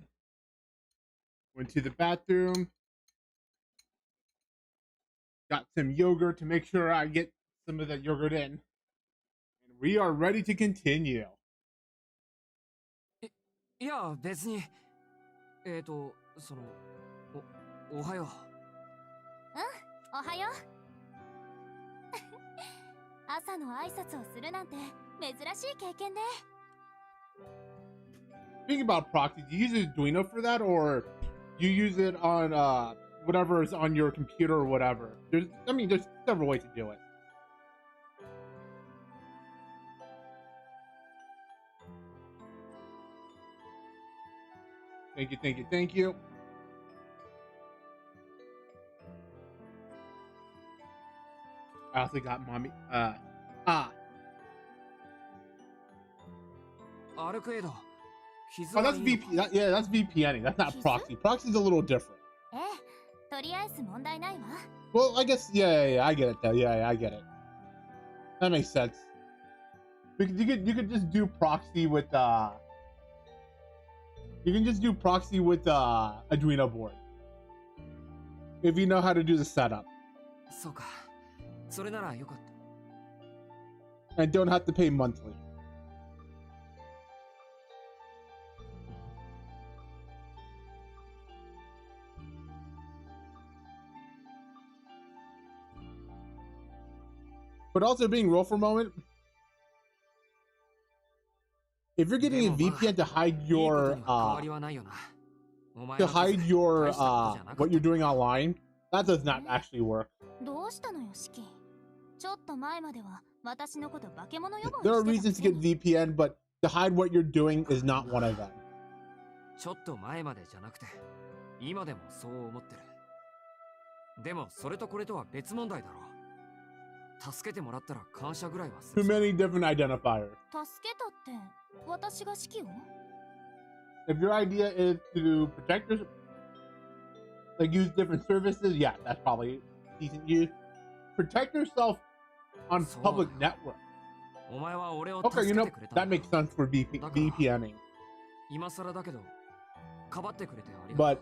Went to the bathroom. Got some yogurt to make sure I get some of that yogurt in. And we are ready to continue. いや、別に。その、おはよう。おはよう。朝の挨拶をするなんて珍しい経験ね。Speaking about proxy, do you use Arduino for that, or you use it on whatever is on your computer or whatever? There's several ways to do it. Thank you, thank you, thank you. I also got mommy. アルクエイド。 Oh, that's VP. Yeah, that's VPNing. That's not proxy. Proxy's a little different. ええ、とりあえず問題ないわ。 Well, I guess yeah, I get it though. Yeah, I get it. That makes sense. Because you could just do proxy with you can just do proxy with Arduino board if you know how to do the setup. そうか。それならよかった。 And don't have to pay monthly. But also being real for a moment, if you're getting a VPN to hide your what you're doing online, that does not actually work. どうしたのよ、シキ。ちょっと前までは私のこと化け物呼ばわり There are してた reasons to く get せに。 VPN, but to hide what you're doing is not one of them. ちょっと前までじゃなくて、今でもそう思ってる。でもそれとこれとは別問題だろう。助けてもらったら感謝ぐらいはす Too る。 many different identifiers. 助けたって私がシキを？ If your idea is to protect yourself, like use different services, yeah, that's probably decent use. Protect yourself on public network. お前は俺を助 Okay, け you know てくれたんだ。 that makes sense for VPNing. 今更だけど、かばってくれてありがと But う。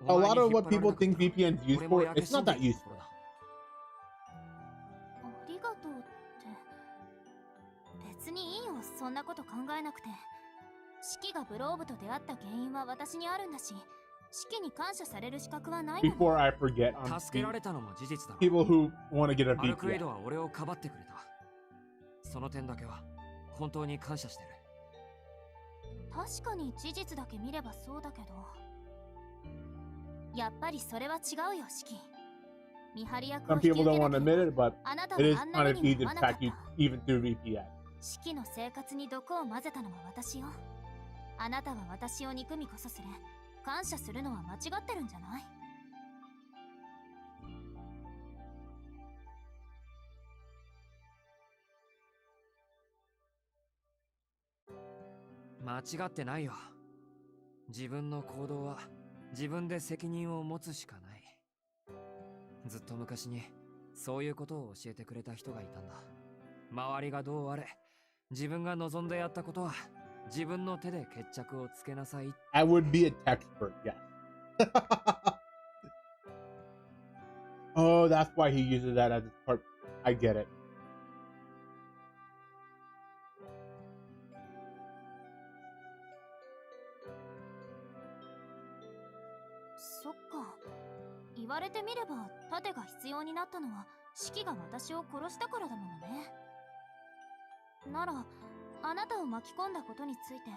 a お前 lot に of 引っ what 張られ people なかった think ら VPN's used 俺も for, 焼け it's 死ん not で that いる useful. ところだ。ありがとうって別にいいよ、そんなこと考えなくて。シキがブローブと出会った原因は私にあるんだし、シキに感謝される資格はないの。 Before I forget, 助けられたのも事実だろ。 people who want to get a アルクエイ VPN. ドは俺をかばってくれた。その点だけは本当に感謝してる。確かに事実だけ見ればそうだけど、やっぱりそれは違うよ、シキ。見張り役を Some 引き people 受 don't け want な to けれ admit ば it, but あなた it は is あんな kind 目 of に easy も遭 to わなかっ track you た。 even through VPN. シキの生活に毒を混ぜたのは私よ。あなたは私を憎みこそすれ、感謝するのは間違ってるんじゃない？間違ってないよ。自分の行動は自分で責任を持つしかない。ずっと昔にそういうことを教えてくれた人がいたんだ。周りがどうあれ、自分が望んでやったことは自分の手で決着をつけなさい。 I would be a expert, yes. Oh, that's why he uses that as his part. I get it. そっか。言われてみれば盾が必要になったのはシキが私を殺したからだものね。ならあなたを巻き込んだことについて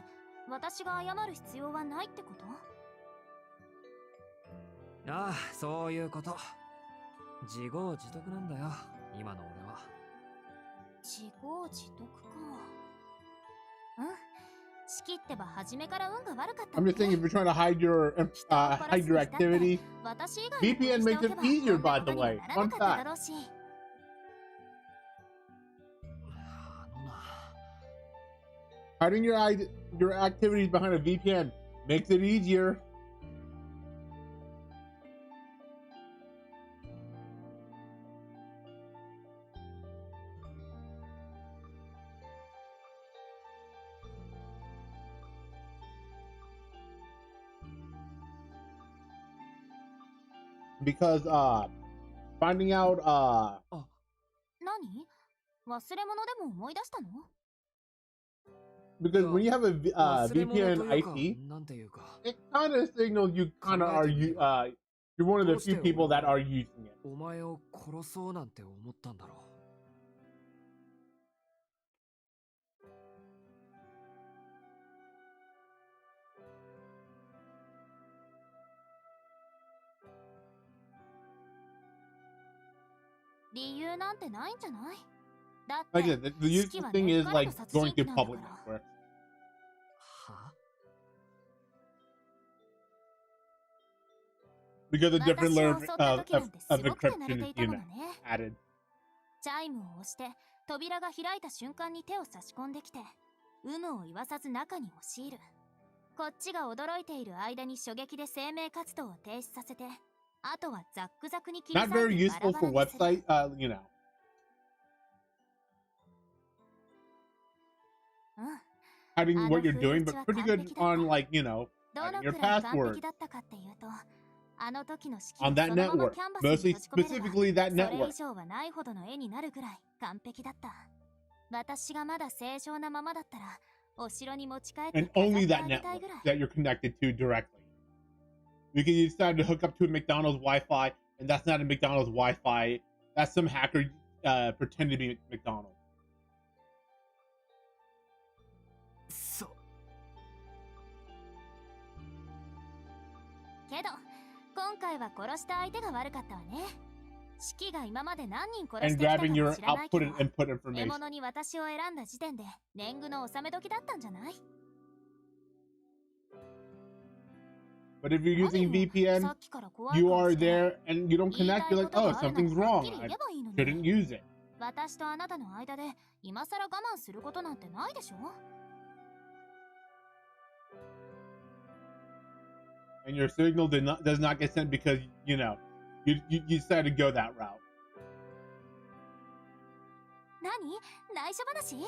私が謝る必要はないってこと？ああ、そういうこと。自業自得なんだよ、今の俺は。自業自得か。うん。シキってば初めから運が悪かった I'm んだ just thinking if you're trying to hide your activity, 私以外 VPN makes it easier, by the way. Fun fact. あのな。 Hiding your activities behind a VPN makes it easier. because finding out 何？忘れ物でも思い出したの？ because when you have a VPN 忘れ物というか、 IP, なんていうか、 it kind of signals you kind of are you're one of the few people that are using it. お前を殺そうなんて思ったんだろう。理由なんてないんじゃない？だっ Like て the useful thing is like going through public networks. は？ Because a different 私を level 襲った時なんてす of ごく手慣れ encryption て is いたものね。 added. チャイムを押して扉が開いた瞬間に手を差し込んできて、有無を言わさず中に押し入る。こっちが驚いている間に狙撃で生命活動を停止させて、あとはザックザクに切り Not 裂 very いてバラ useful バ for ラにする。 website, you know. うん。 Hiding what you're doing, but pretty good on like, you know, ど hiding の your くらい完 password 璧だったかっていうと、あの時の式 on を that そのまま network. キャンバスに Mostly 閉じ込めれば、 specifically that それ以 network. 上はないほどの絵になるぐらい完璧だった。私がまだ正常なままだったら、お城に持ち帰って And 飾っ only て that あげたいぐ network らい。 that you're connected to directly. Because you decided to hook up to a McDonald's Wi-Fi, and that's not a McDonald's Wi-Fi. That's some hacker pretending to be McDonald's. けど、今回は殺した相手が悪かったわね。式が今まで何人殺 And してきたか grabbing は your 知らないけ output ど、 and input 獲 information. 物に私を選んだ時点で年貢の納め時だったんじゃない？ But if you're using さ VPN, っきから怖い you 顔 are して there and you don't 言いた connect. い You're こ like, と oh, があるなら something's はっ wrong. きり言 I えばいいの shouldn't に。 use it. 私とあなたの間で今さら我慢することなんてないでしょ？ And your signal does not get sent because, you know, you decided to go that route. 何？内緒話？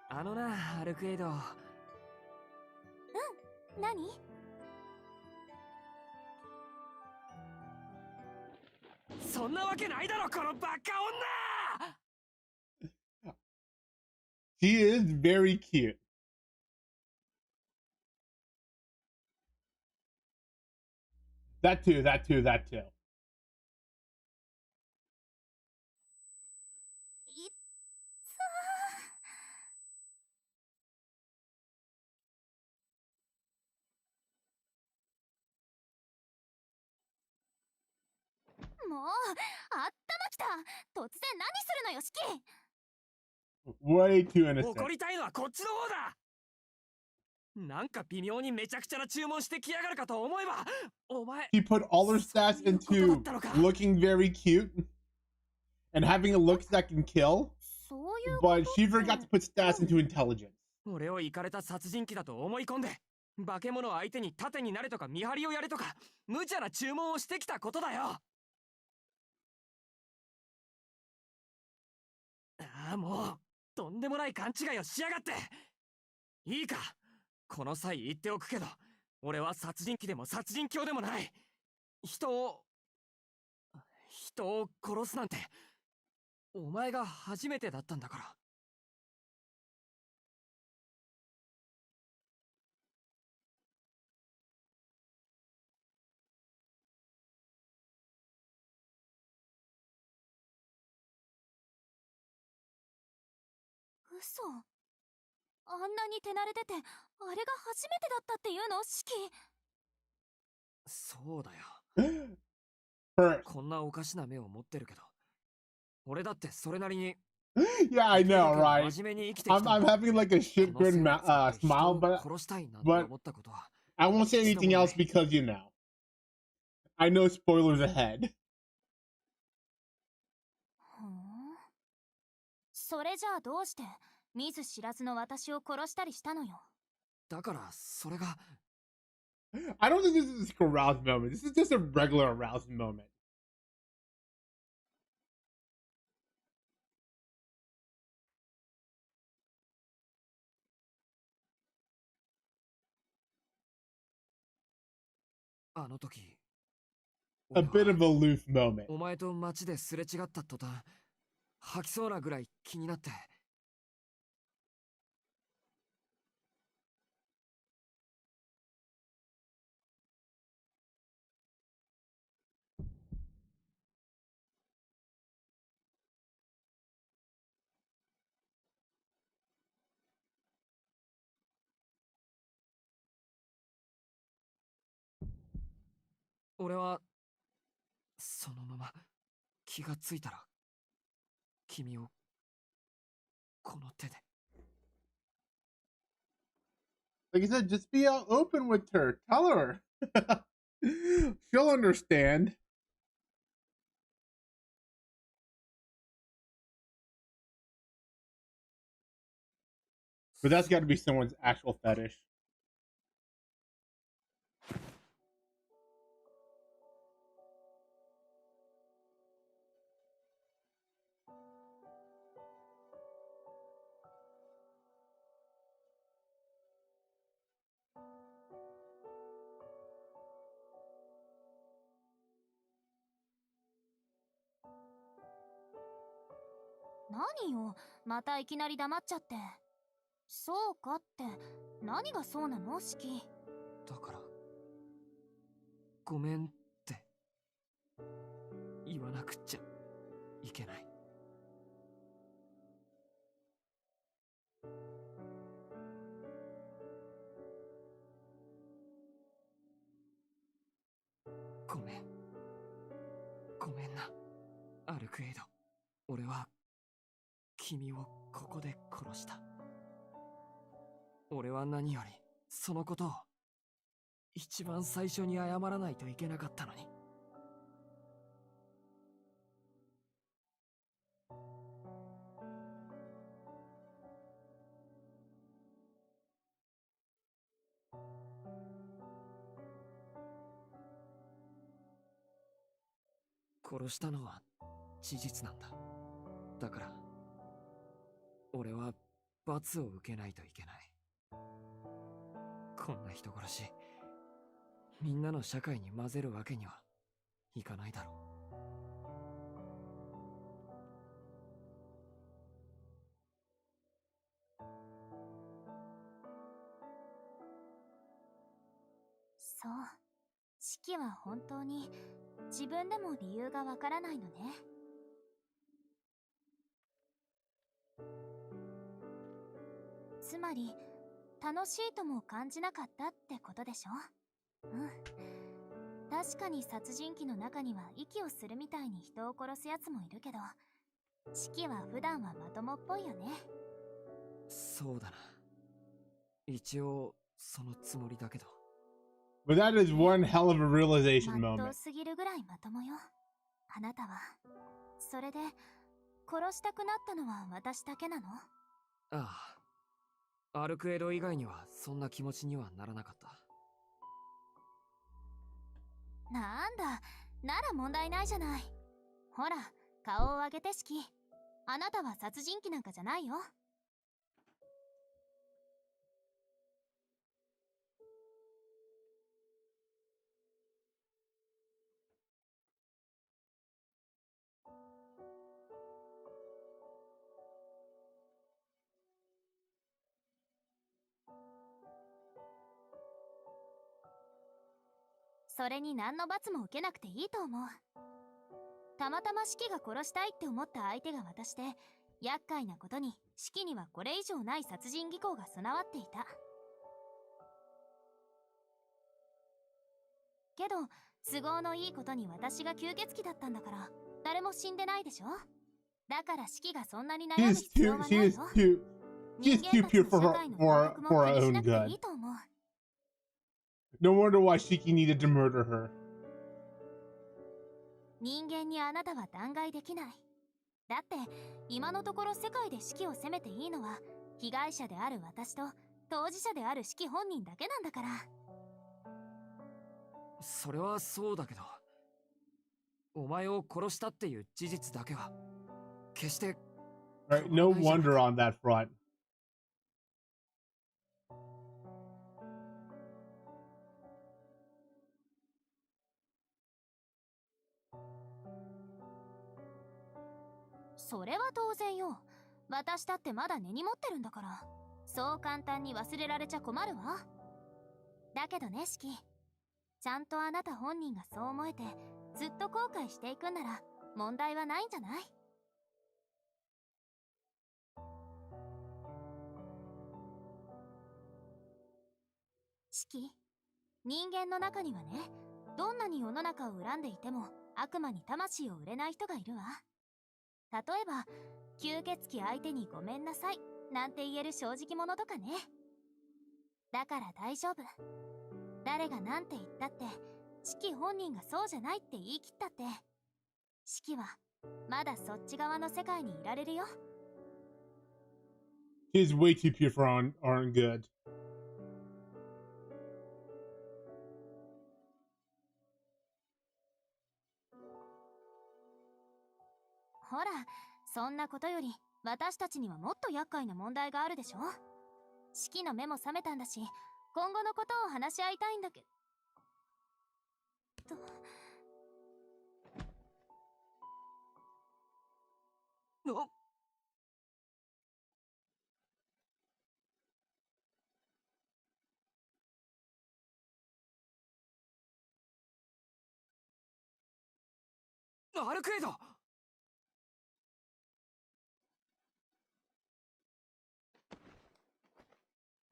あのな、アルクエイド。何？そんなわけないだろ、このバカ女！ She is very cute. That too, that too, that too. いっつー。もう、あったまきた。突然何するのよ、式。 Way too innocent. 怒りたいのはこっちの方だ。なんか微妙にめちゃくちゃな注文してきやがるかと思えば、お前。 She put all her stats into looking very cute and having a looks that can kill, そういうことっ but て she forgot to put stats into intelligence. 俺をイカれた殺人鬼だと思い込んで、化け物相手に盾になれとか見張りをやれとか、無茶な注文をしてきたことだよ。ああ、もう、とんでもない勘違いをしやがって。いいか、この際言っておくけど、俺は殺人鬼でも殺人狂でもない。人を殺すなんて、お前が初めてだったんだから。嘘。あんなに手慣れてて、あれが初めてだったっていうの、式。そうだよ。 Her, こんなおかしな目を持ってるけど、俺だってそれなりに。 yeah, I know, right? 真面目に生きてきたんだ。 I'm having like a shit grin smile, but 殺したいなんて but 思ったことは。 I won't say anything else because, you know, I know spoilers ahead. ふん。それじゃあどうして見ず知らずの私を殺したりしたのよ。だからそれが I don't think this is a aroused moment. This is just a regular aroused moment. あの時、A 俺 bit は of aloof moment. お前と街ですれ違った途端、吐きそうなぐらい気になって。俺はそのまま気がついたら君をこの手で。 Like I said, just be out open with her. Tell her. She'll understand. But that's got to be someone's actual fetish. 何よ、またいきなり黙っちゃって。そうかって、何がそうなの、シキ。だからごめんって言わなくちゃいけない。ごめん。ごめんな、アルクエイド。俺は君をここで殺した。俺は何よりそのことを一番最初に謝らないといけなかったのに。殺したのは事実なんだ。だから俺は罰を受けないといけない。こんな人殺し、みんなの社会に混ぜるわけにはいかないだろう。そう、シキは本当に自分でも理由がわからないのね。つまり楽しいとも感じなかったってことでしょ。うん、確かに殺人鬼の中には息をするみたいに人を殺すやつもいるけど、シキは普段はまともっぽいよね。そうだな。一応そのつもりだけど。 But that is one hell of a realization まっとう moment. すぎるぐらいまともよ、あなたは。それで殺したくなったのは私だけなの？ああ、アルクエド以外にはそんな気持ちにはならなかった。なんだ、なら問題ないじゃない。ほら、顔を上げてシキ。あなたは殺人鬼なんかじゃないよ。それに何の罰も受けなくていいと思う。たまたまシキが殺したいって思った相手が私で、厄介なことにシキにはこれ以上ない殺人技巧が備わっていた。けど都合のいいことに私が吸血鬼だったんだから、誰も死んでないでしょ。だからシキがそんなに悩 She む is 必要 too. は She ない is よ。 too. She 人 is 間 too たち pure の for 社 her 会の for 報告 for も her 気にしな own くて good. いいと思う。 No wonder why Shiki needed to murder her. 人間にあなたは弾劾できない。だって今のところ世界でシキを責めていいのは被害者である私と当事者であるシキ本人だけなんだから。それはそうだけど、お前を殺したっていう事実だけは決して Right, no wonder on that front. それは当然よ。私だってまだ根に持ってるんだから。そう簡単に忘れられちゃ困るわ。だけどね、シキ。ちゃんとあなた本人がそう思えて、ずっと後悔していくんなら、問題はないんじゃない？シキ、人間の中にはね、どんなに世の中を恨んでいても、悪魔に魂を売れない人がいるわ。例えば、吸血鬼相手にごめんなさいなんて言える正直者とかね。だから大丈夫。誰が何て言ったって、シキ本人がそうじゃないって言い切ったって、シキはまだそっち側の世界にいられるよ。He's way too pure for aren't good. ほら、そんなことより私たちにはもっと厄介な問題があるでしょ。シキの目も覚めたんだし、今後のことを話し合いたいんだけど。アルクエイド。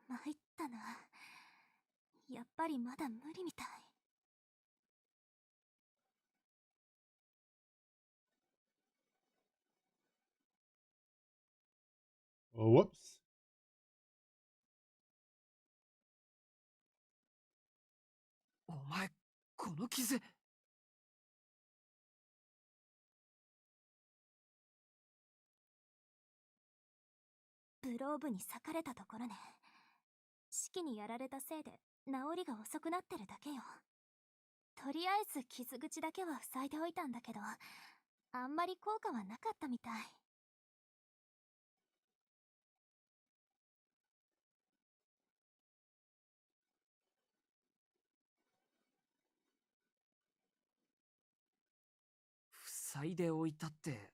参ったな。やっぱりまだ無理みたい。Oh, whoops. お前、この傷。ブローブに裂かれたところね。シキにやられたせいで治りが遅くなってるだけよ。とりあえず傷口だけは塞いでおいたんだけど、あんまり効果はなかったみたい。塞いでおいたって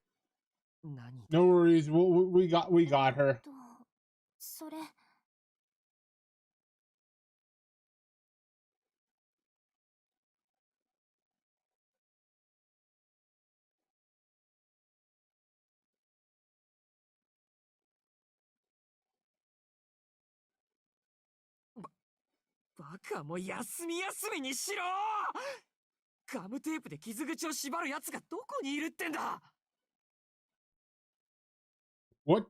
何？ No worries. We got her. それ。バカも休み休みにしろ。ガムテープで傷口を縛るやつがどこにいるってんだ。 What?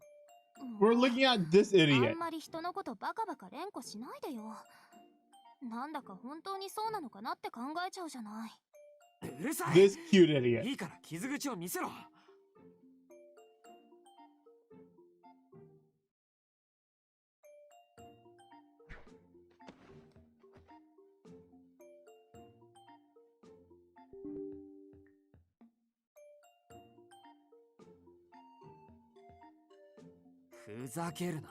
We're looking at this あ idiot. んまり人のことバカバカ連呼しないでよ。なんだか本当にそうなのかなって考えちゃうじゃない。うるさい。 This cute idiot. いいから傷口を見せろ。ふざけるな。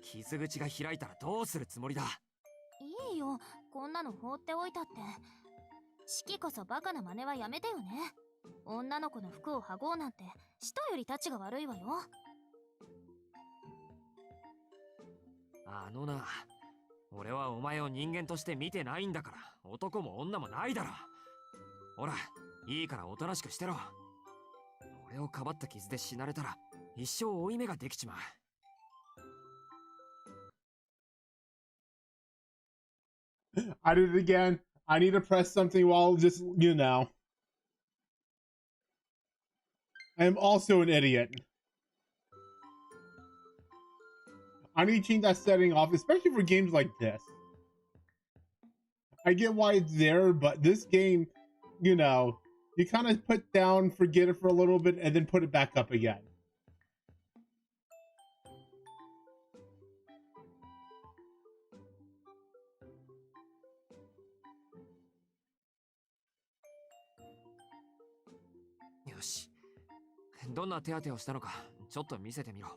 傷口が開いたらどうするつもりだ。いいよ、こんなの放っておいたって。シキこそバカな真似はやめてよね。女の子の服を剥ごうなんて人よりタチが悪いわよ。あのな、俺はお前を人間として見てないんだから、男も女もないだろ。ほら、いいからおとなしくしてろ。俺をかばった傷で死なれたら一生負い目ができちまう。I did it again. I need to press something while just, you know. I am also an idiot. I need to change that setting off, especially for games like this. I get why it's there, but this game, you know, you kind of put down, forget it for a little bit, and then put it back up again. どんな手当てをしたのかちょっと見せてみろ。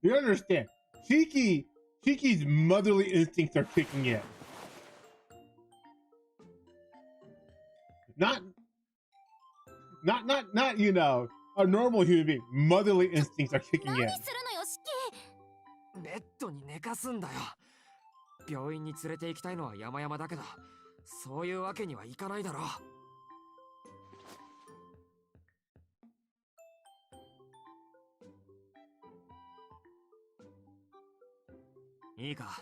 You understand? Shiki's motherly instincts are kicking in. Not, you know, a normal human being. Motherly instincts are kicking in. 何するのよ、シキ。ベッドに寝かすんだよ。病院に連れて行きたいのは山々だけど、そういうわけにはいかないだろう。いいか。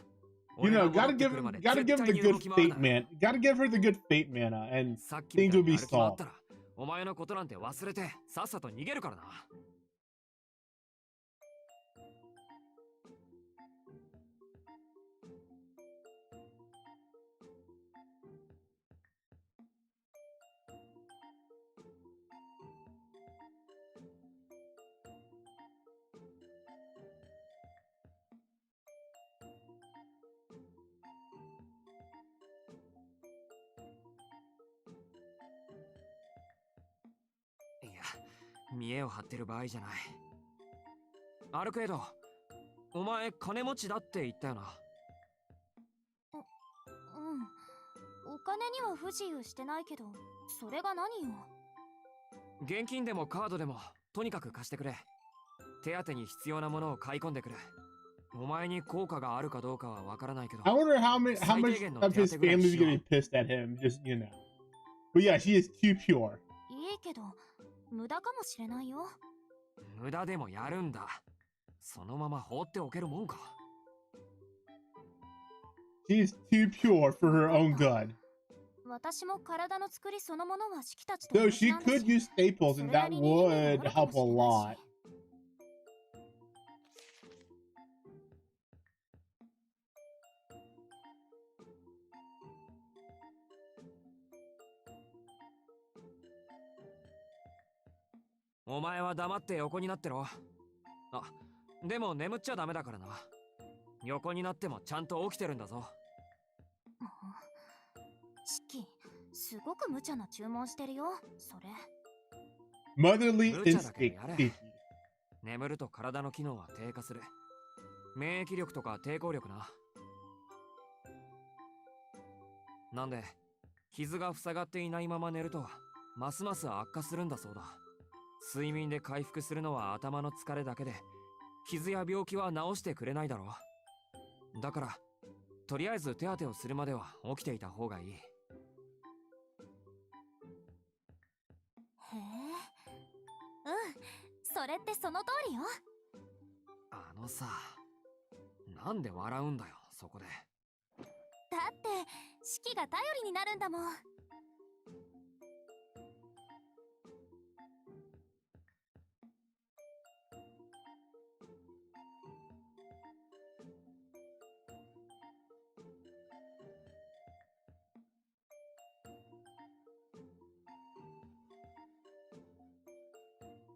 You know, gotta give him the good fate man. Gotta give her the good fate mana, and things will be solved. お前のことなんて忘れてさっさと逃げるからな。いや、見栄を張ってる場合じゃない。アルケード、お前金持ちだって言ったよな。うん。お金には不自由してないけど、それが何よ。現金でもカードでもとにかく貸してくれ。手当に必要なものを買い込んでくれ。お前に効果があるかどうかはわからないけど。I wonder how much of his family is getting pissed at him, just, you know. But yeah, she is too pure. いいけど、無駄かもしれないよ。無駄でもやるんだ。そのまま放っておけるもんか。She is too pure for her own good. 私も体の作りそのものはシキたちと So 同じ she なんだし。 could use staples, and that would help a lot. お前は黙って横になってろ。あ、でも眠っちゃダメだからな。横になってもちゃんと起きてるんだぞ。シキ、すごく無茶な注文してるよ、それ。Motherly 無茶だけど instinct. やれ。眠ると体の機能は低下する。免疫力とか抵抗力な。なんで、傷が塞がっていないまま寝ると、ますます悪化するんだそうだ。睡眠で回復するのは頭の疲れだけで、傷や病気は治してくれないだろう。だから、とりあえず手当てをするまでは起きていた方がいい。へえ。それってその通りよ。あのさ、なんで笑うんだよ、そこで。だってシキが頼りになるんだもん。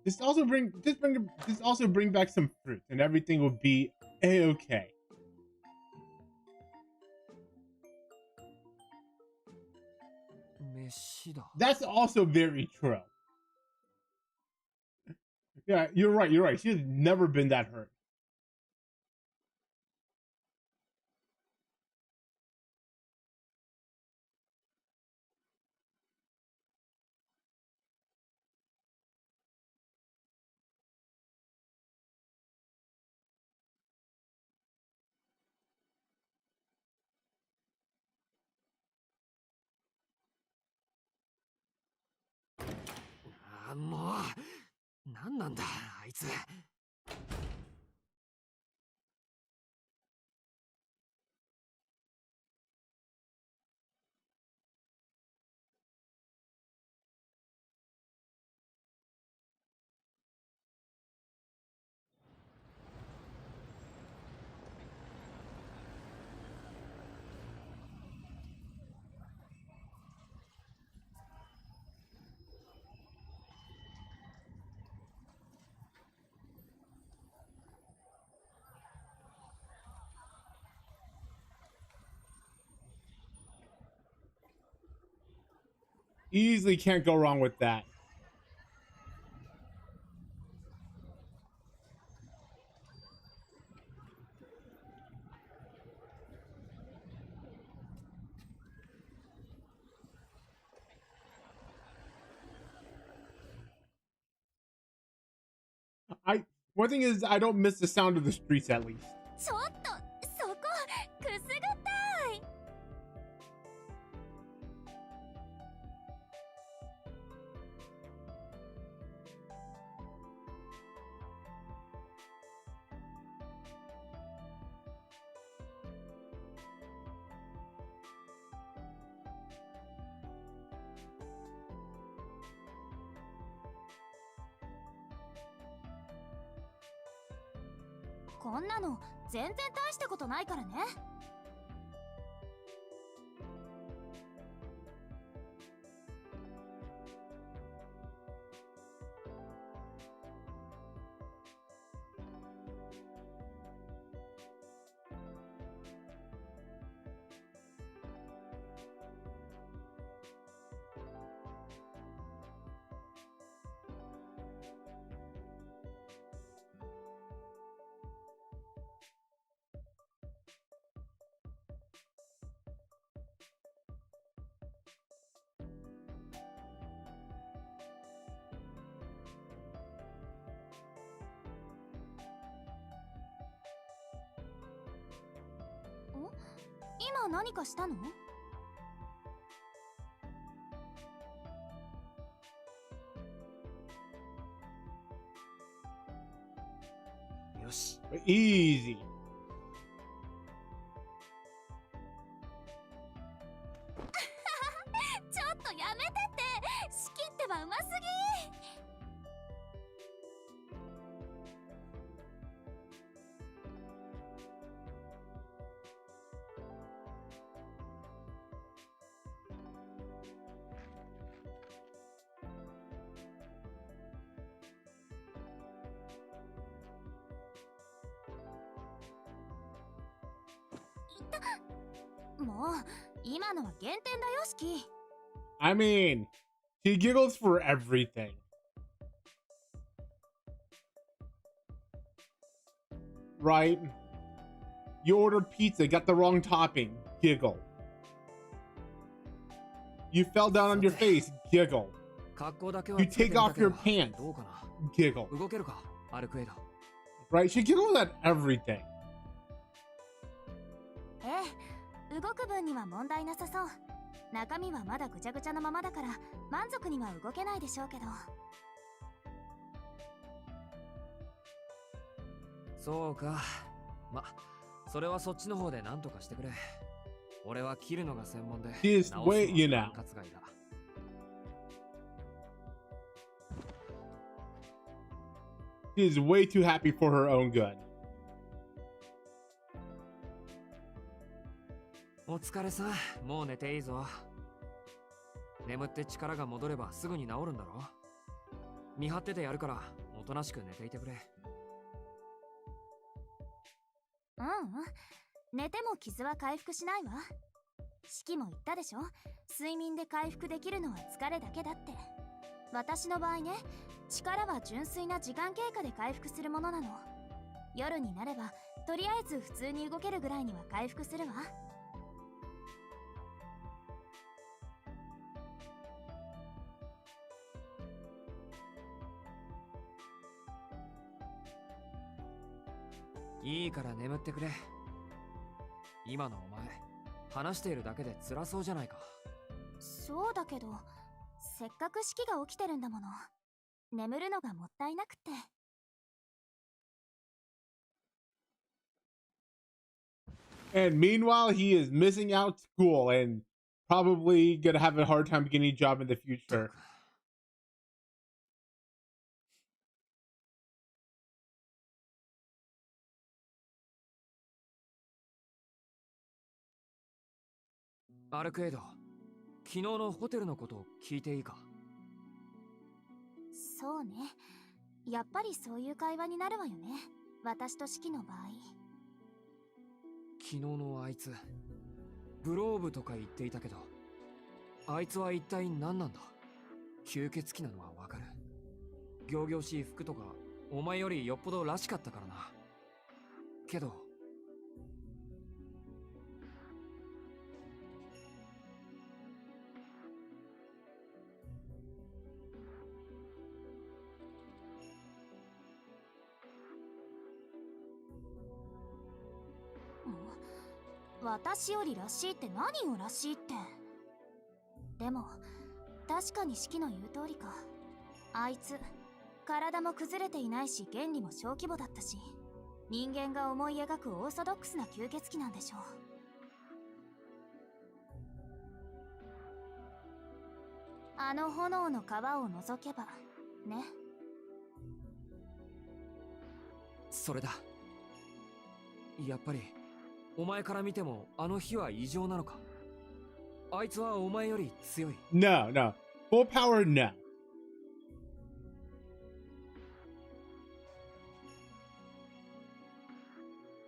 Just also bring back some fruit, and everything will be a-okay. That's also very true. Yeah, you're right. She has never been that hurt. Ah, もう、なんなんだ、あいつ。Easily can't go wrong with that. One thing is I don't miss the sound of the streets at least. ちょっとそこくすぐったい。こんなの全然大したことないからね。今何かしたの？よし。 Easy. ちょっとやめてって。仕切ってはうますぎ。もう今のは減点だよ、式。 I mean, he giggles for everything. Right? You ordered pizza, got the wrong topping, giggle. You fell down on your face, giggle. 格好だけは You つけ take てみた off けど your pants, どうかな。 giggle. 動けるか、アルクエイド。 Right? She giggles at everything. ええ、動く分には問題なさそう。中身はまだぐちゃぐちゃのままだから満足には動けないでしょうけど。そうか。ま、それはそっちの方で何とかしてくれ。俺は切るのが専門で。 Just 直すのは wait, you know. 管轄外だ。 She is way too happy for her own good. お疲れさん、もう寝ていいぞ。眠って力が戻ればすぐに治るんだろ。見張っててやるからおとなしく寝ていてくれ。うんうん、寝ても傷は回復しないわ。式も言ったでしょ、睡眠で回復できるのは疲れだけだって。私の場合ね、力は純粋な時間経過で回復するものなの。夜になればとりあえず普通に動けるぐらいには回復するわ。いいから眠ってくれ。今のお前、話しているだけで辛そうじゃないか。そうだけど、せっかく式が起きてるんだもの。眠るのがもったいなくて。And meanwhile, he is missing out school and probably gonna have a hard time getting a job in the future. アルクエイド、昨日のホテルのことを聞いていいか。そうね、やっぱりそういう会話になるわよね、私と式の場合。昨日のあいつ、ブローブとか言っていたけど、あいつは一体何なんだ。吸血鬼なのはわかる。仰々しい服とかお前よりよっぽどらしかったからな。けど私よりらしいって何をらしいって。でも確かに四季の言う通りか。あいつ体も崩れていないし原理も小規模だったし、人間が思い描くオーソドックスな吸血鬼なんでしょう。あの炎の川を覗けばね。それだ。やっぱりお前から見てもあの日は異常なのか。あいつはお前より強い。 No, no. Full power, no.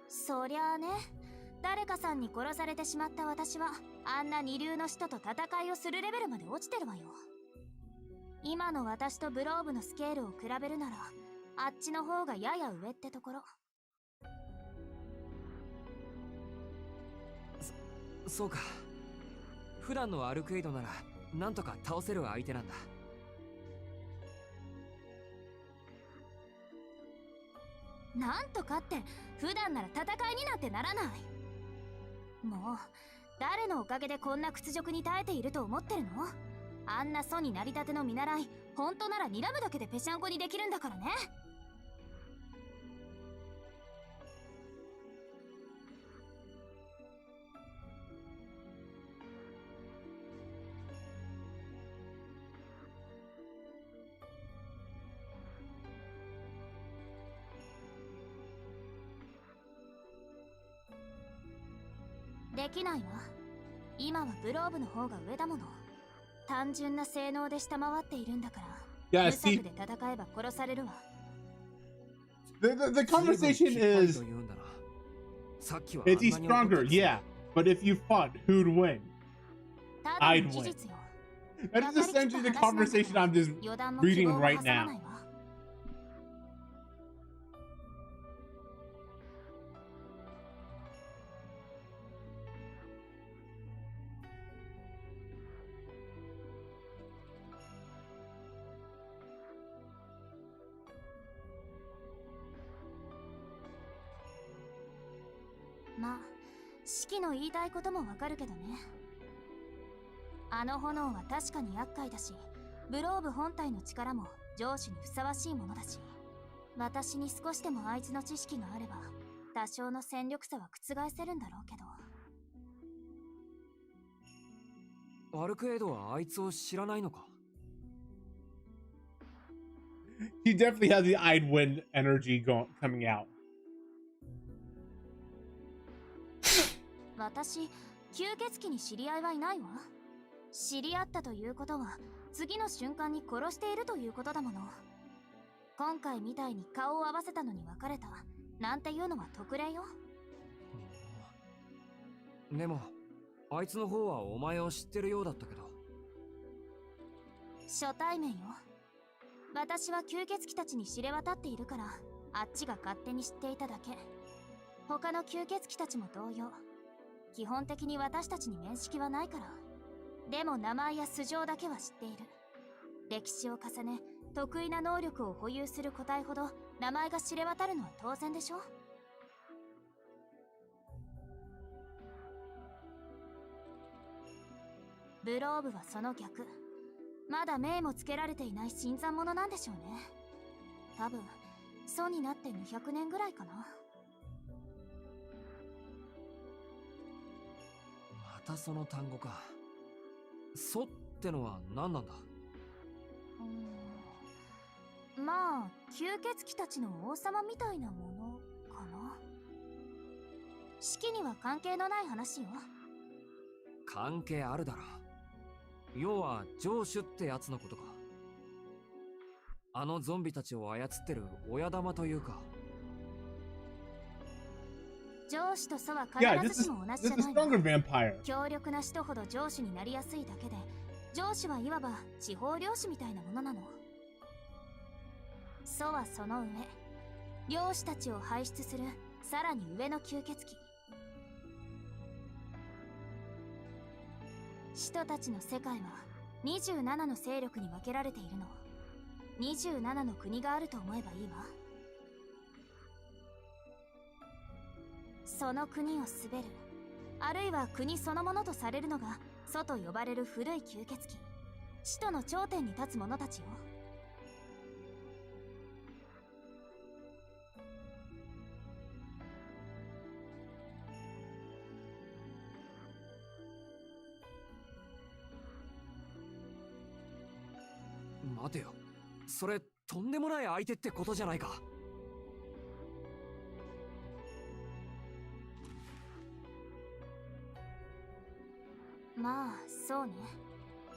そりゃあね、誰かさんに殺されてしまった私はあんな二流の人と戦いをするレベルまで落ちてるわよ。今の私とブローブのスケールを比べるならあっちの方がやや上ってところ。そうか。普段のアルクエイドならなんとか倒せる相手なんだ。なんとかって普段なら戦いになんてならない。もう誰のおかげでこんな屈辱に耐えていると思ってるの。あんな祖になりたての見習い、本当なら睨むだけでぺしゃんこにできるんだからね。できないわ。今はブローブの方が上だもの。単純な性能で下回っているんだから。Yeah, 無策 see, で戦えば殺されるわ。the conversation is, さっきは is he あんなに怒 stronger? ってた。 Yeah. But if you fought, who'd win? ただ I'd の win. 事実よ。 That is essentially the conversation I'm just 予断も希 reading 望も right 挟まな now. いわ。まあ、四季の言いたいこともわかるけどね。あの炎は確かに厄介だし、ブローブ本体の力も上司にふさわしいものだし、私に少しでもあいつの知識があれば多少の戦力差は覆せるんだろうけど。アルクエイドはあいつを知らないのか。 He definitely has the I'd win energy coming out. 私、吸血鬼に知り合いはいないわ。知り合ったということは次の瞬間に殺しているということだもの。今回みたいに顔を合わせたのに別れたなんていうのは特例よ。でもあいつの方はお前を知ってるようだったけど。初対面よ。私は吸血鬼たちに知れ渡っているからあっちが勝手に知っていただけ。他の吸血鬼たちも同様、基本的に私たちに面識はないから。でも名前や素性だけは知っている。歴史を重ね得意な能力を保有する個体ほど名前が知れ渡るのは当然でしょ。ブローブはその逆。まだ名もつけられていない新参者なんでしょうね。多分祖になって200年ぐらいかな。またその単語か。祖ってのは何なんだ。まあ吸血鬼たちの王様みたいなものかな。式には関係のない話よ。関係あるだろ。要は城主ってやつのことか。あのゾンビたちを操ってる親玉というか。上司と祖は Yeah, 必ずしも同じじ this ゃ is ないわ。 stronger vampire. 強力な人ほど上司になりやすいだけで上司はいわば地方漁師みたいなものなの。祖はその上、漁師たちを輩出するさらに上の吸血鬼。使徒たちの世界は27の勢力に分けられているの。27の国があると思えばいいわ。その国を滑る、あるいは国そのものとされるのが祖と呼ばれる古い吸血鬼、使徒の頂点に立つ者たちよ。待てよ、それとんでもない相手ってことじゃないか。まあそうね。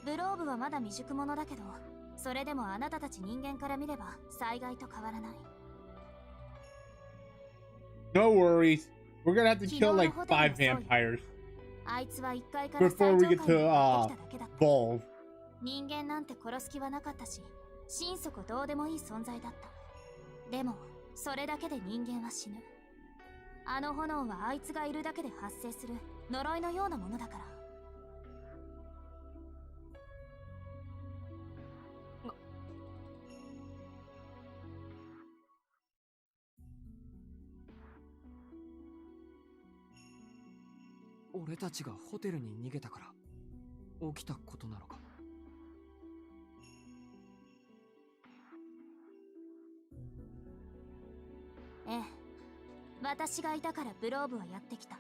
グローブはまだ未熟者だけど、それでもあなたたち人間から見れば災害と変わらない。 No worries. We're gonna have to 昨日 kill の like ホテルの 5総理、 vampires あいつは1階から最 before 上 we 階 get に to やってきただけだった。 Volve. 人間なんて殺す気はなかったし、心底どうでもいい存在だった。でもそれだけで人間は死ぬ。あの炎はあいつがいるだけで発生する呪いのようなものだから。俺たちがホテルに逃げたから起きたことなのか。ええ、私がいたからブローブはやってきた。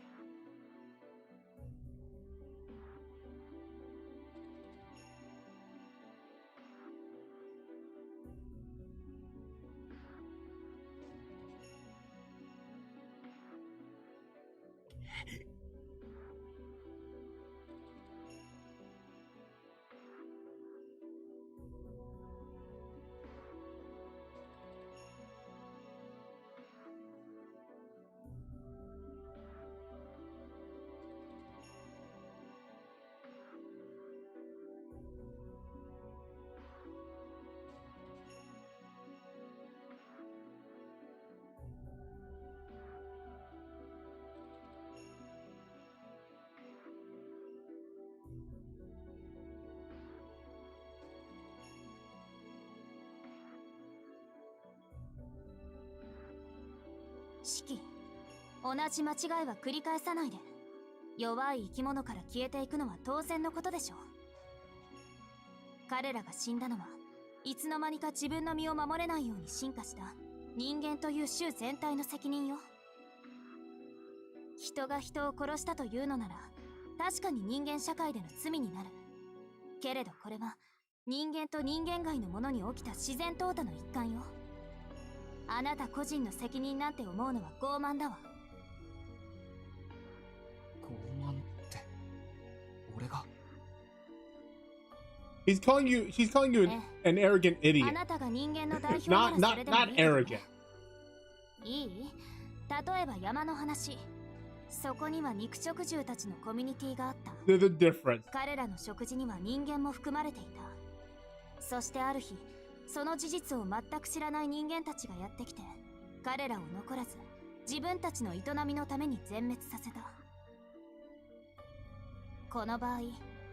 シキ、同じ間違いは繰り返さないで。弱い生き物から消えていくのは当然のことでしょう。彼らが死んだのはいつの間にか自分の身を守れないように進化した人間という種全体の責任よ。人が人を殺したというのなら確かに人間社会での罪になる。けれどこれは人間と人間外のものに起きた自然淘汰の一環よ。あなた個人の責任なんて思うのは傲慢だわ。傲慢って俺が。 She's calling you an arrogant あ idiot. なたが人間の代表ならそれでもいい Not けどね arrogant. いい？例えば山の話。そこには肉食獣たちのコミュニティがあった。 There's a difference. 彼らの食事には人間も含まれていた。そしてある日、その事実を全く知らない人間たちがやってきて、彼らを残らず自分たちの営みのために全滅させた。この場合、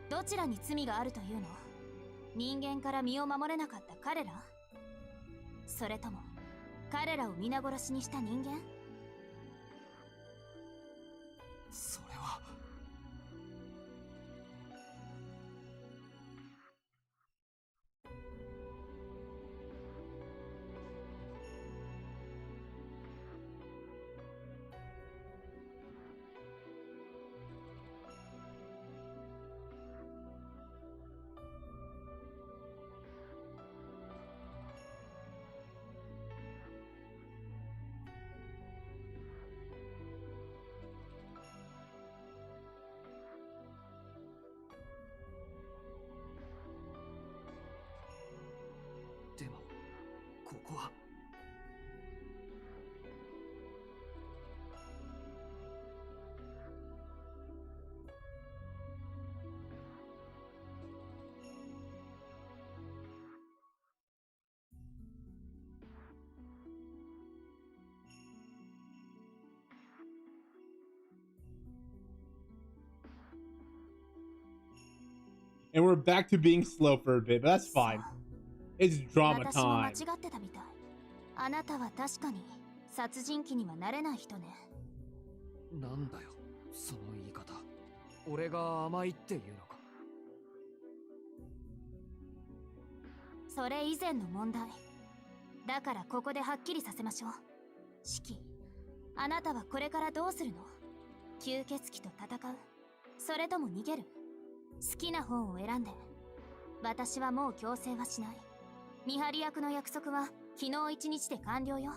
どちらに罪があるというの？人間から身を守れなかった彼ら？それとも彼らを皆殺しにした人間？それは。And we're back to being slow for a bit, but that's fine. It's drama 私も間違 time. ってたみたい。あなたは確かに殺人鬼にはなれない人ね。なんだよその言い方。俺が甘いっていうのか。それ以前の問題だから、ここではっきりさせましょう。シキ、あなたはこれからどうするの？吸血鬼と戦う？それとも逃げる？好きな方を選んで。私はもう強制はしない。見張り役の約束は昨日一日で完了よ。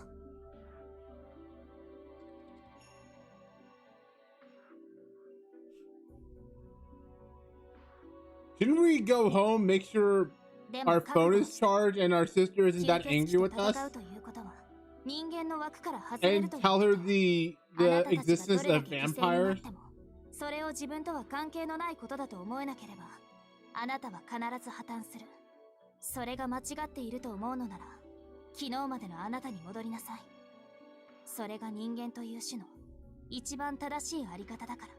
Shouldn't we go home, make sure でも our 覚 phone 悟 is charged and our sister isn't 吸 that 血 angry 鬼 with と us? 戦うということは人間の枠から外れる And という tell こ her と。 the あなたたちが existence どれだ of け犠牲になっ vampires? ても、それを自分とは関係のないことだと思えなければ、あなたは必ず破綻する。それが間違っていると思うのなら、昨日までのあなたに戻りなさい。それが人間という種の一番正しいあり方だから。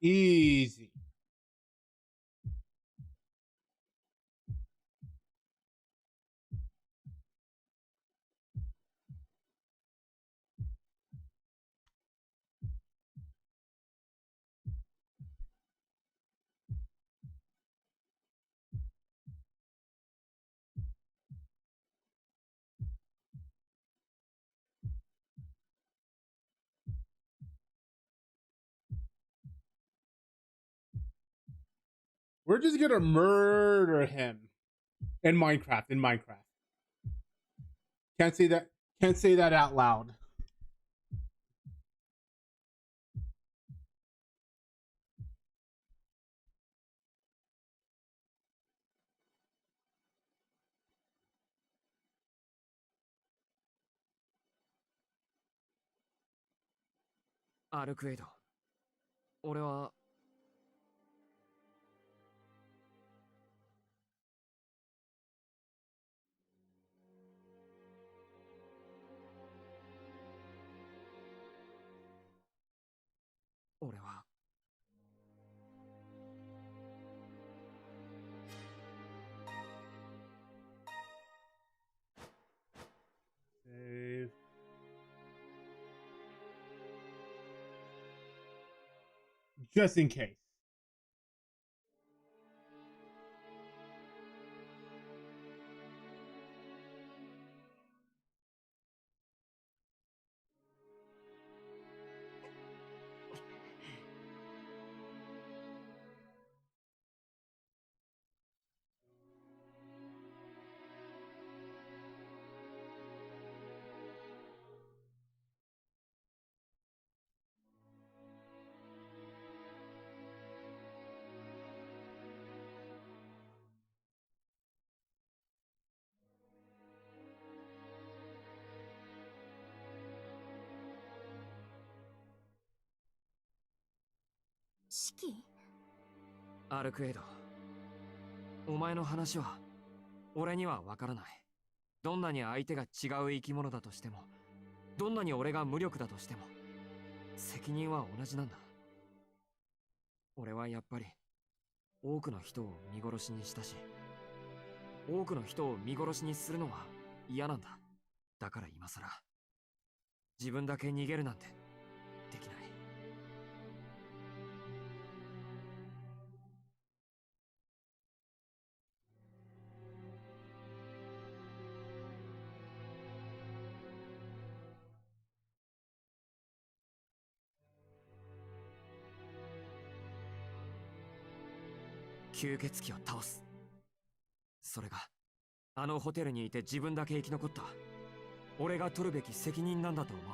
Easy. We're just gonna murder him in Minecraft. In Minecraft, can't say that. Can't say that out loud. アルクエイド。俺は俺は Save. Just in case.シキ、アルクエイド。お前の話は俺にはわからない。どんなに相手が違う生き物だとしても、どんなに俺が無力だとしても、責任は同じなんだ。俺はやっぱり多くの人を見殺しにしたし、多くの人を見殺しにするのは嫌なんだ。だから今さら自分だけ逃げるなんてできない。吸血鬼を倒す。それがあのホテルにいて自分だけ生き残った俺が取るべき責任なんだと思う。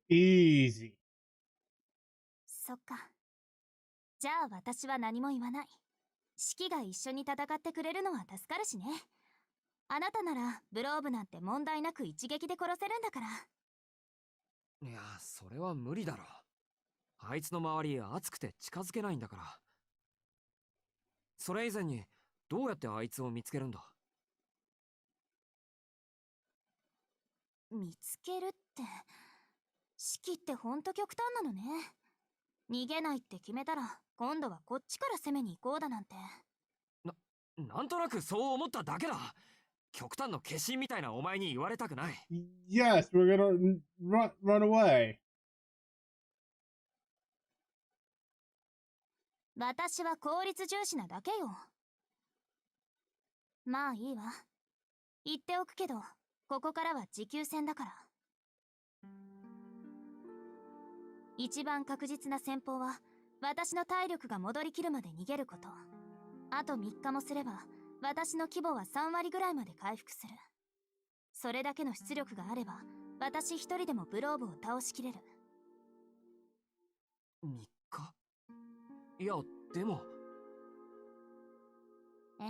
Easy. そっか。じゃあ私は何も言わない。シキが一緒に戦ってくれるのは助かるしね。あなたならブローブなんて問題なく一撃で殺せるんだから。いや、それは無理だろ。あいつの周り熱くて近づけないんだから。それ以前に、どうやってあいつを見つけるんだ？見つけるって、シキってほんと極端なのね。逃げないって決めたら今度はこっちから攻めに行こうだなんて。なんとなくそう思っただけだ。極端の化身みたいなお前に言われたくない。Yes, we're gonna run away. 私は効率重視なだけよ。まあいいわ。言っておくけど、ここからは持久戦だから。一番確実な戦法は、私の体力が戻りきるまで逃げること。あと3日もすれば、私の規模は3割ぐらいまで回復する。それだけの出力があれば、私一人でもブローブを倒しきれる。3日？いや、でも。ええ。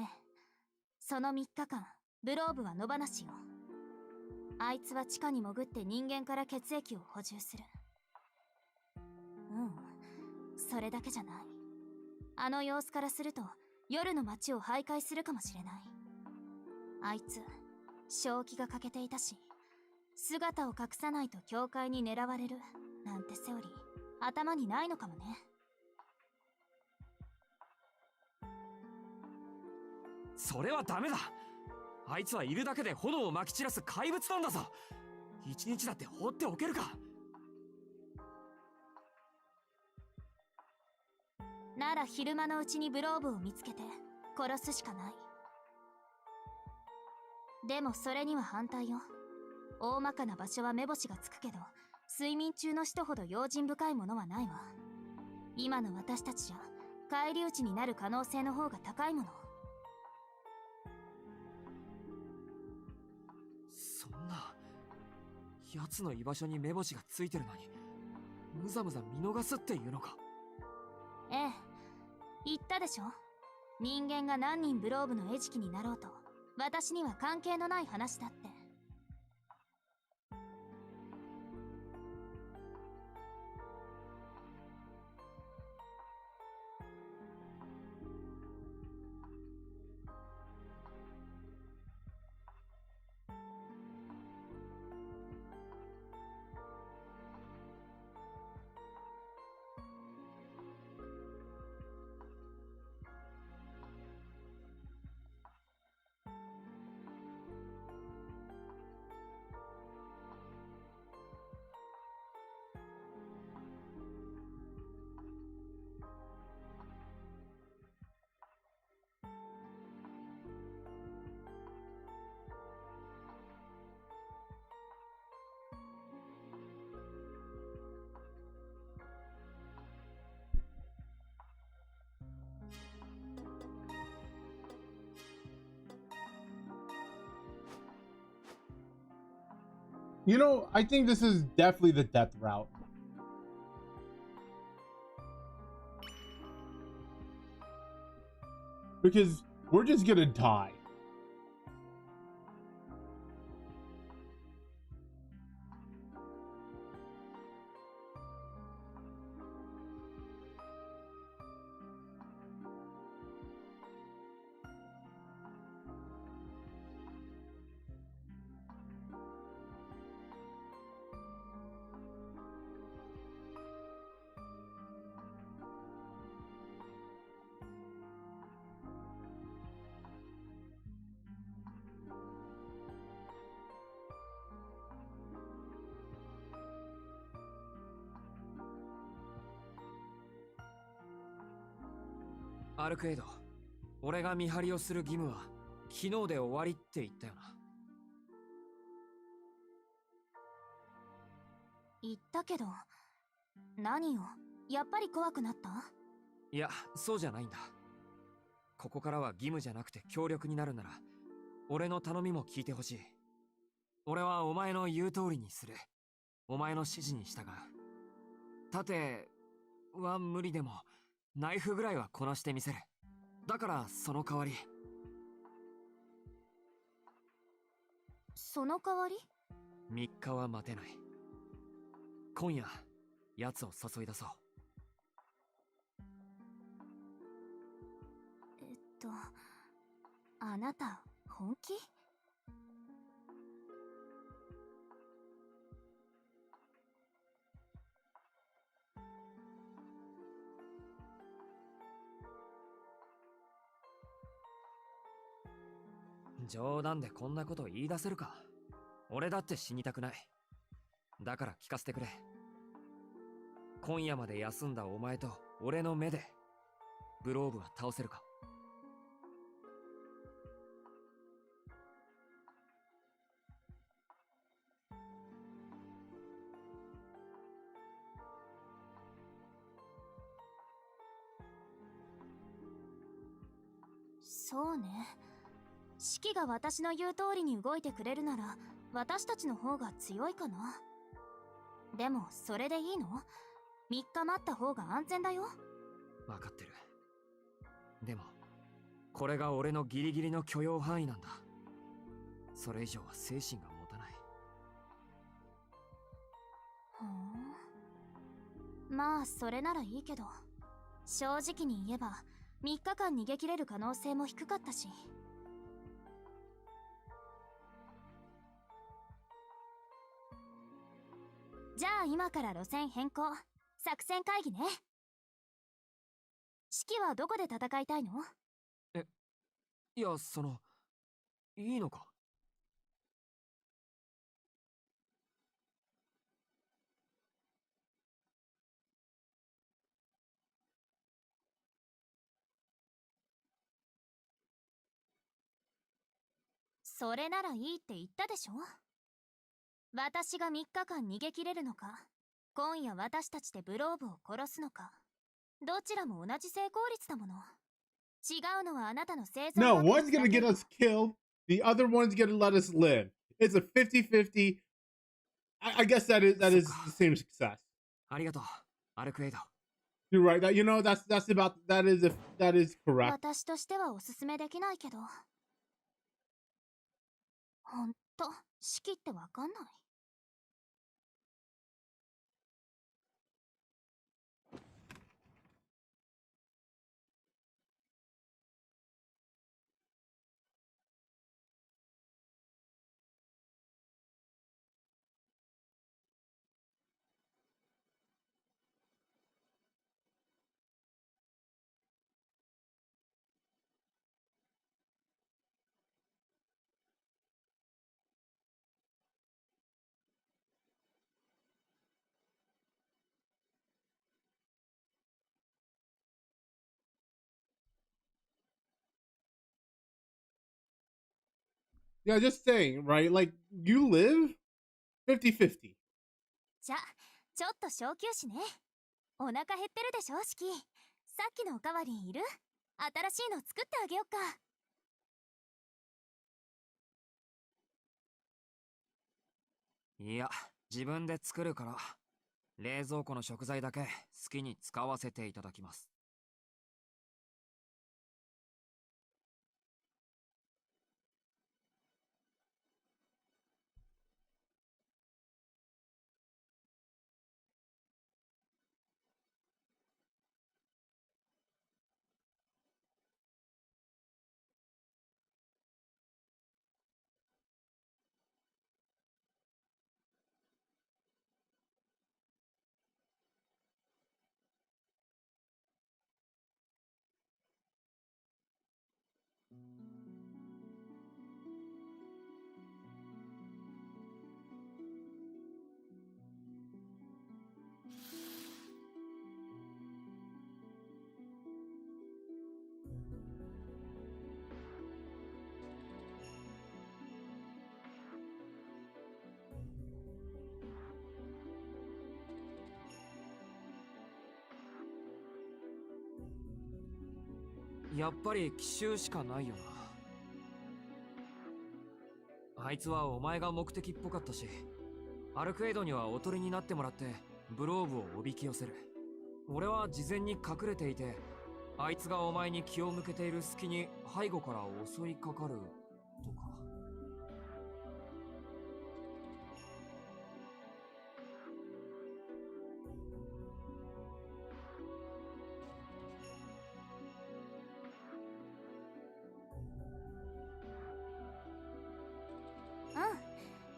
その3日間、ブローブは野放しよ。あいつは地下に潜って人間から血液を補充する。それだけじゃない。あの様子からすると、夜の街を徘徊するかもしれない。あいつ、正気が欠けていたし、姿を隠さないと教会に狙われる、なんてセオリー、頭にないのかもね。それはダメだ。あいつはいるだけで炎をまき散らす怪物なんだぞ。一日だって放っておけるか。なら昼間のうちにブローブを見つけて殺すしかない。でもそれには反対よ。大まかな場所は目星がつくけど、睡眠中の人ほど用心深いものはないわ。今の私たちじゃ返り討ちになる可能性の方が高いもの。そんな、奴の居場所に目星がついてるのにむざむざ見逃すっていうのか。ええ、言ったでしょ。人間が何人ブローブの餌食になろうと私には関係のない話だって。You know, I think this is definitely the death route. Because we're just gonna die. アルクエイド、俺が見張りをする義務は昨日で終わりって言ったよな。言ったけど、何よ、やっぱり怖くなった？いや、そうじゃないんだ。ここからは義務じゃなくて協力になるなら、俺の頼みも聞いてほしい。俺はお前の言う通りにする。お前の指示に従う。盾は無理でもナイフぐらいはこなしてみせる。だからその代わり。その代わり？ 3日は待てない。今夜奴を誘い出そう。あなた本気？冗談でこんなこと言い出せるか。俺だって死にたくない。だから聞かせてくれ。今夜まで休んだお前と俺の目でグローブは倒せるか。そうね。四季が私の言う通りに動いてくれるなら私たちの方が強いかな。でもそれでいいの？ 3 日待った方が安全だよ。分かってる。でもこれが俺のギリギリの許容範囲なんだ。それ以上は精神が持たない。ふん、まあそれならいいけど、正直に言えば3日間逃げ切れる可能性も低かったし。じゃあ今から路線変更、作戦会議ね。式はどこで戦いたいの？いや、いいのか？それならいいって言ったでしょ。私が3日間逃げ切れるのか、今夜私たちでブローブを殺すのか、どちらも同じ成功率だもの。違うのはあなたの生存 No, 確率 one's gonna だけ get よ。 us killed. The other one's gonna let us live. It's a 50-50. I guess that is the same success. ありがとう、アルクエイド。 You're right. That that's about that is correct. 私としてはおすすめできないけど。ほんと、式ってわかんない。Yeah, just saying, right? Like you live 50-50. じゃ、ちょっと小休止ね。お腹減ってるでしょ、式。さっきのおかわりいる？新しいの作ってあげよっか。いや、自分で作るから。冷蔵庫の食材だけ好きに使わせていただきます。やっぱり奇襲しかないよな。あいつはお前が目的っぽかったし、アルクエイドにはおとりになってもらってブローブをおびき寄せる。俺は事前に隠れていて、あいつがお前に気を向けている隙に背後から襲いかかるとか。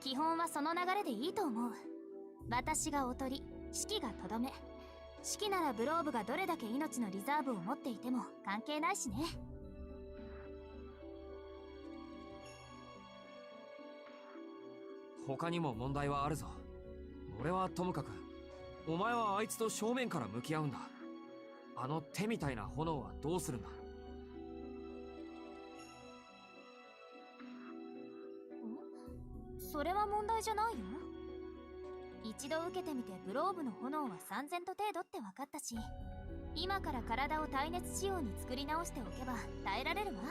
基本はその流れでいいと思う。私がおとり、シキがとどめ。シキならブローブがどれだけ命のリザーブを持っていても関係ないしね。他にも問題はあるぞ。俺はともかく、お前はあいつと正面から向き合うんだ。あの手みたいな炎はどうするんだ？それは問題じゃないよ。一度受けてみてブローブの炎は3000度程度って分かったし、今から体を耐熱仕様に作り直しておけば耐えられるわ。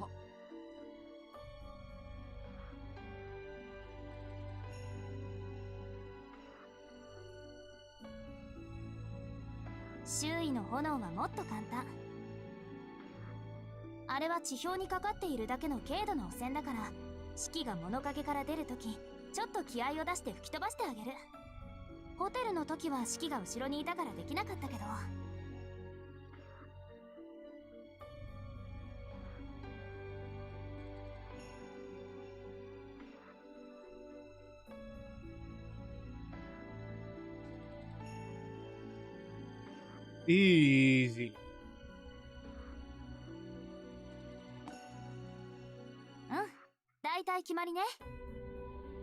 は？周囲の炎はもっと簡単。あれは地表にかかっているだけの軽度の汚染だから、シキが物陰から出るときちょっと気合を出して吹き飛ばしてあげる。ホテルの時はシキが後ろにいたからできなかったけど。Easy. だいたい決まりね。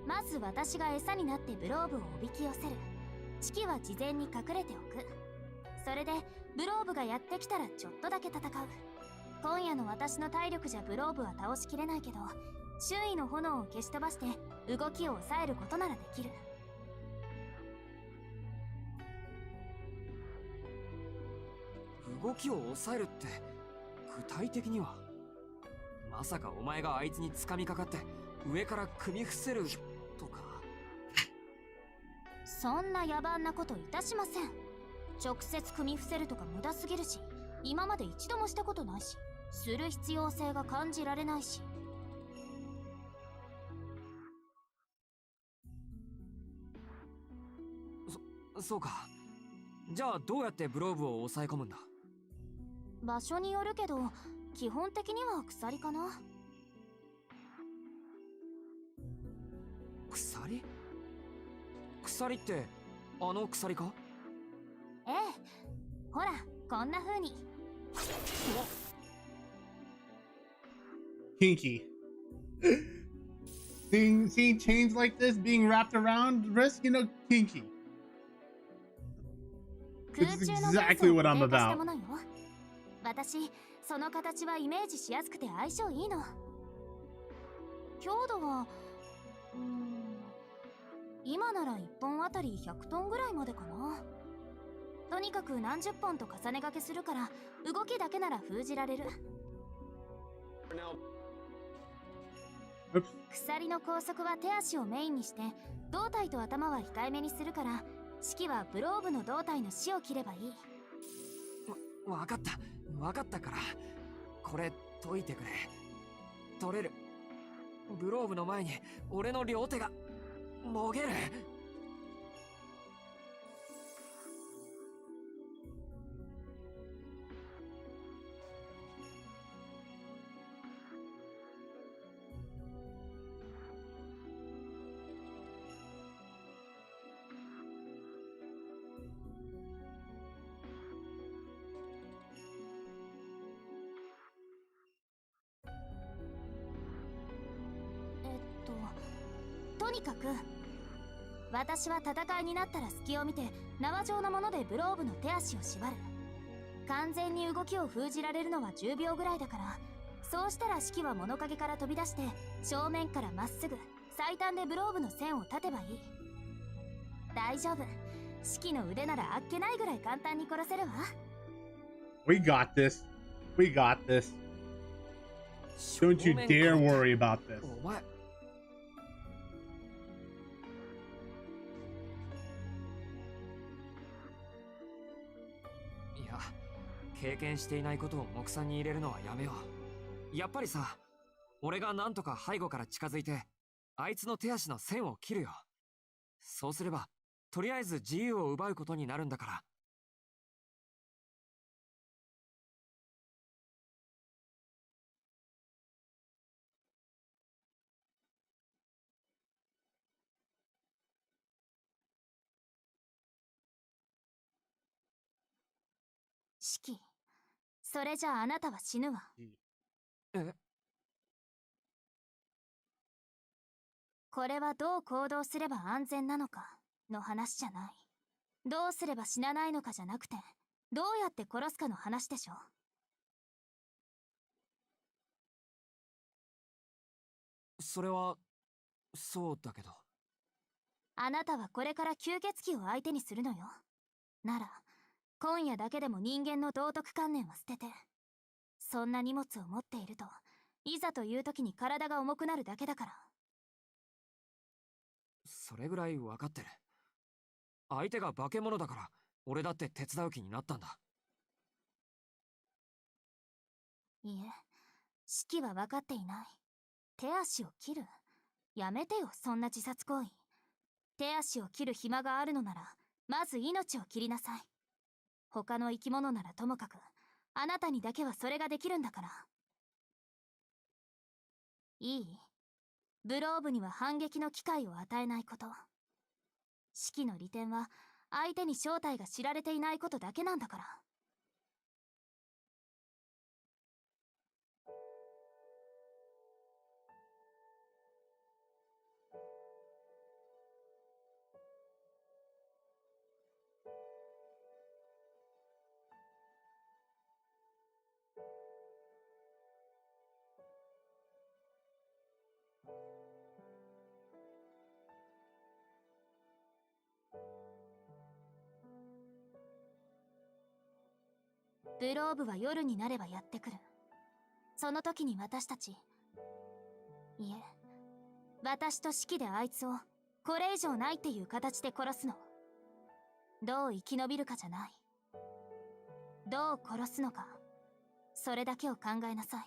まず私が餌になってブローブをおびき寄せる。シキは事前に隠れておく。それでブローブがやってきたらちょっとだけ戦う。今夜の私の体力じゃブローブは倒しきれないけど、周囲の炎を消し飛ばして動きを抑えることならできる。動きを抑えるって具体的には？まさかお前があいつに掴みかかって上から組み伏せるとか？そんな野蛮なこといたしません。直接組み伏せるとか無駄すぎるし、今まで一度もしたことないし、する必要性が感じられないし。そうか。じゃあどうやってブローブを抑え込むんだ？場所によるけど、基本的には鎖かな。鎖？鎖ってあの鎖か？ええ、ほらこんな風に。Kinky. seeing chains like this being wrapped around wrists, you know, kinky. 空 This is 中の exactly what I'm 元素を固定化した about. ものよ。私、その形はイメージしやすくて相性いいの。強度は今なら1本あたり100トンぐらいまでかな。とにかく何十本と重ね掛けするから動きだけなら封じられる。Oops. 鎖の拘束は手足をメインにして、胴体と頭は控えめにするから、式はブローブの胴体の死を切ればいい。わかったから、これ解いてくれ。取れる。ブローブの前に俺の両手がもげる。とにかく私は戦いになったら隙を見て縄状のものでブローブの手足を縛る。完全に動きを封じられるのは10秒ぐらいだから、そうしたら式は物陰から飛び出して正面からまっすぐ最短でブローブの線を立てばいい。大丈夫、式の腕ならあっけないぐらい簡単に殺せるわ。 We got this. We got this. Don't you dare worry about this. お前。いや、経験していないことを目算に入れるのはやめよう。やっぱりさ、俺がなんとか背後から近づいて、あいつの手足の線を切るよ。そうすれば、とりあえず自由を奪うことになるんだから。シキ、それじゃああなたは死ぬわ。え？これはどう行動すれば安全なのかの話じゃない。どうすれば死なないのかじゃなくて、どうやって殺すかの話でしょ。それは、そうだけど。あなたはこれから吸血鬼を相手にするのよ。なら、今夜だけでも人間の道徳観念は捨てて。そんな荷物を持っていると、いざという時に体が重くなるだけだから。それぐらい分かってる。相手が化け物だから、俺だって手伝う気になったんだ。いえ、シキは分かっていない。手足を切る？やめてよ、そんな自殺行為。手足を切る暇があるのなら、まず命を切りなさい。他の生き物ならともかく、あなたにだけはそれができるんだから。いい？ブローブには反撃の機会を与えないこと。シキの利点は、相手に正体が知られていないことだけなんだから。ブローブは夜になればやってくる。その時に私たち、いえ、私とシキであいつをこれ以上ないっていう形で殺すの。どう生き延びるかじゃない。どう殺すのか、それだけを考えなさい。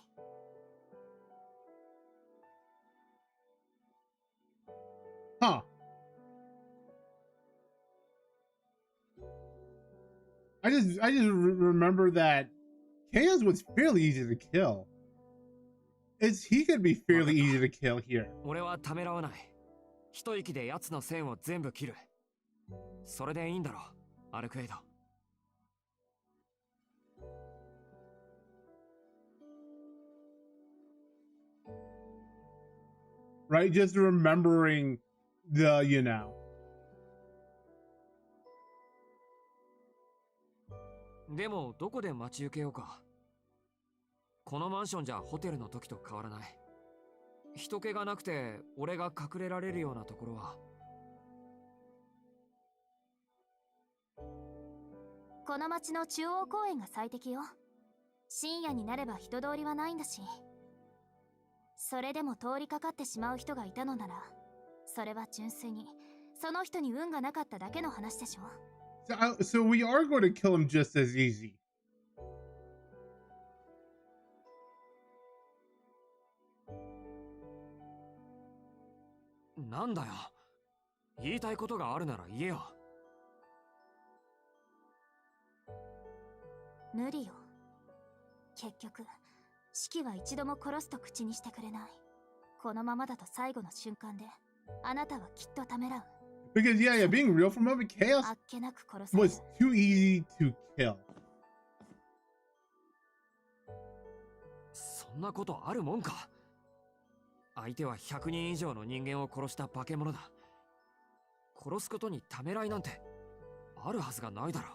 Huh. I just remember that Chaos was fairly easy to kill. He could be fairly easy to kill here. 俺はためらわない。一息で奴の線を全部切る。それでいいんだろう、アルクエイド。Right? Just remembering the, you know. でもどこで待ち受けようか。このマンションじゃホテルの時と変わらない。人気がなくて俺が隠れられるようなところは。この町の中央公園が最適よ。深夜になれば人通りはないんだし。それでも通りかかってしまう人がいたのなら、それは純粋にその人に運がなかっただけの話でしょ。So we are going to kill him just as easy. なんだよ。言いたいことがあるなら言えよ。無理よ。結局、シキは一度も殺すと口にしてくれない。このままだと最後の瞬間で、あなたはきっとためらう。Because yeah, being real for a moment, Chaos あっけなく殺される。 was too easy to kill. そんなことあるもんか。相手は100人以上の人間を殺した化け物だ。殺すことにためらいなんてあるはずがないだろう。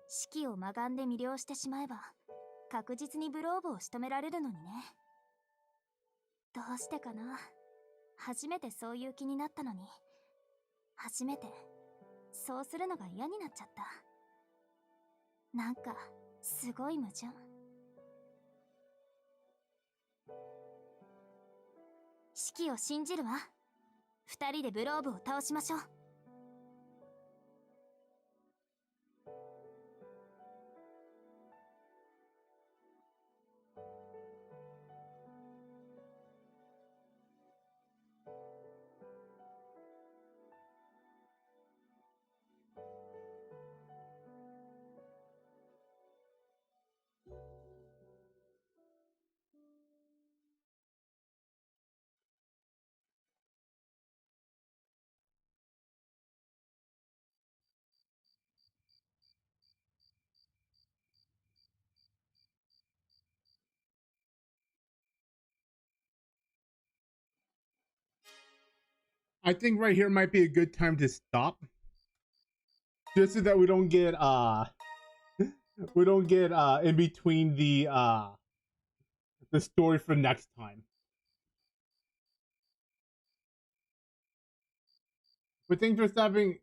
シキを魔眼で魅了してしまえば、確実にブローブを仕留められるのにね。どうしてかな。初めてそういう気になったのに。初めてそうするのが嫌になっちゃった。なんかすごい矛盾。四季を信じるわ。二人でブローブを倒しましょう。I think right here might be a good time to stop, just so that we don't get in between the story for next time. But thanks for stopping.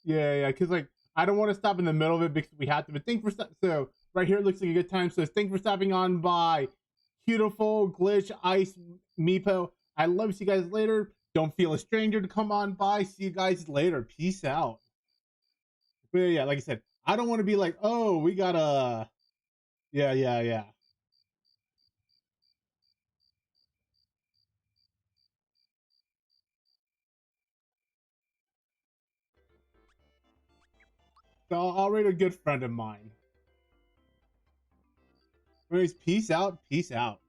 Yeah, because like I don't want to stop in the middle of it because we have to. But thanks for so right here it looks like a good time. So thanks for stopping on by Beautiful Glitch Ice Meepo. I love you guys later. Don't feel a stranger to come on by. See you guys later. Peace out. But yeah, like I said, I don't want to be like, oh, we gotta. Yeah. So I'll rate a good friend of mine. Anyways, peace out. Peace out.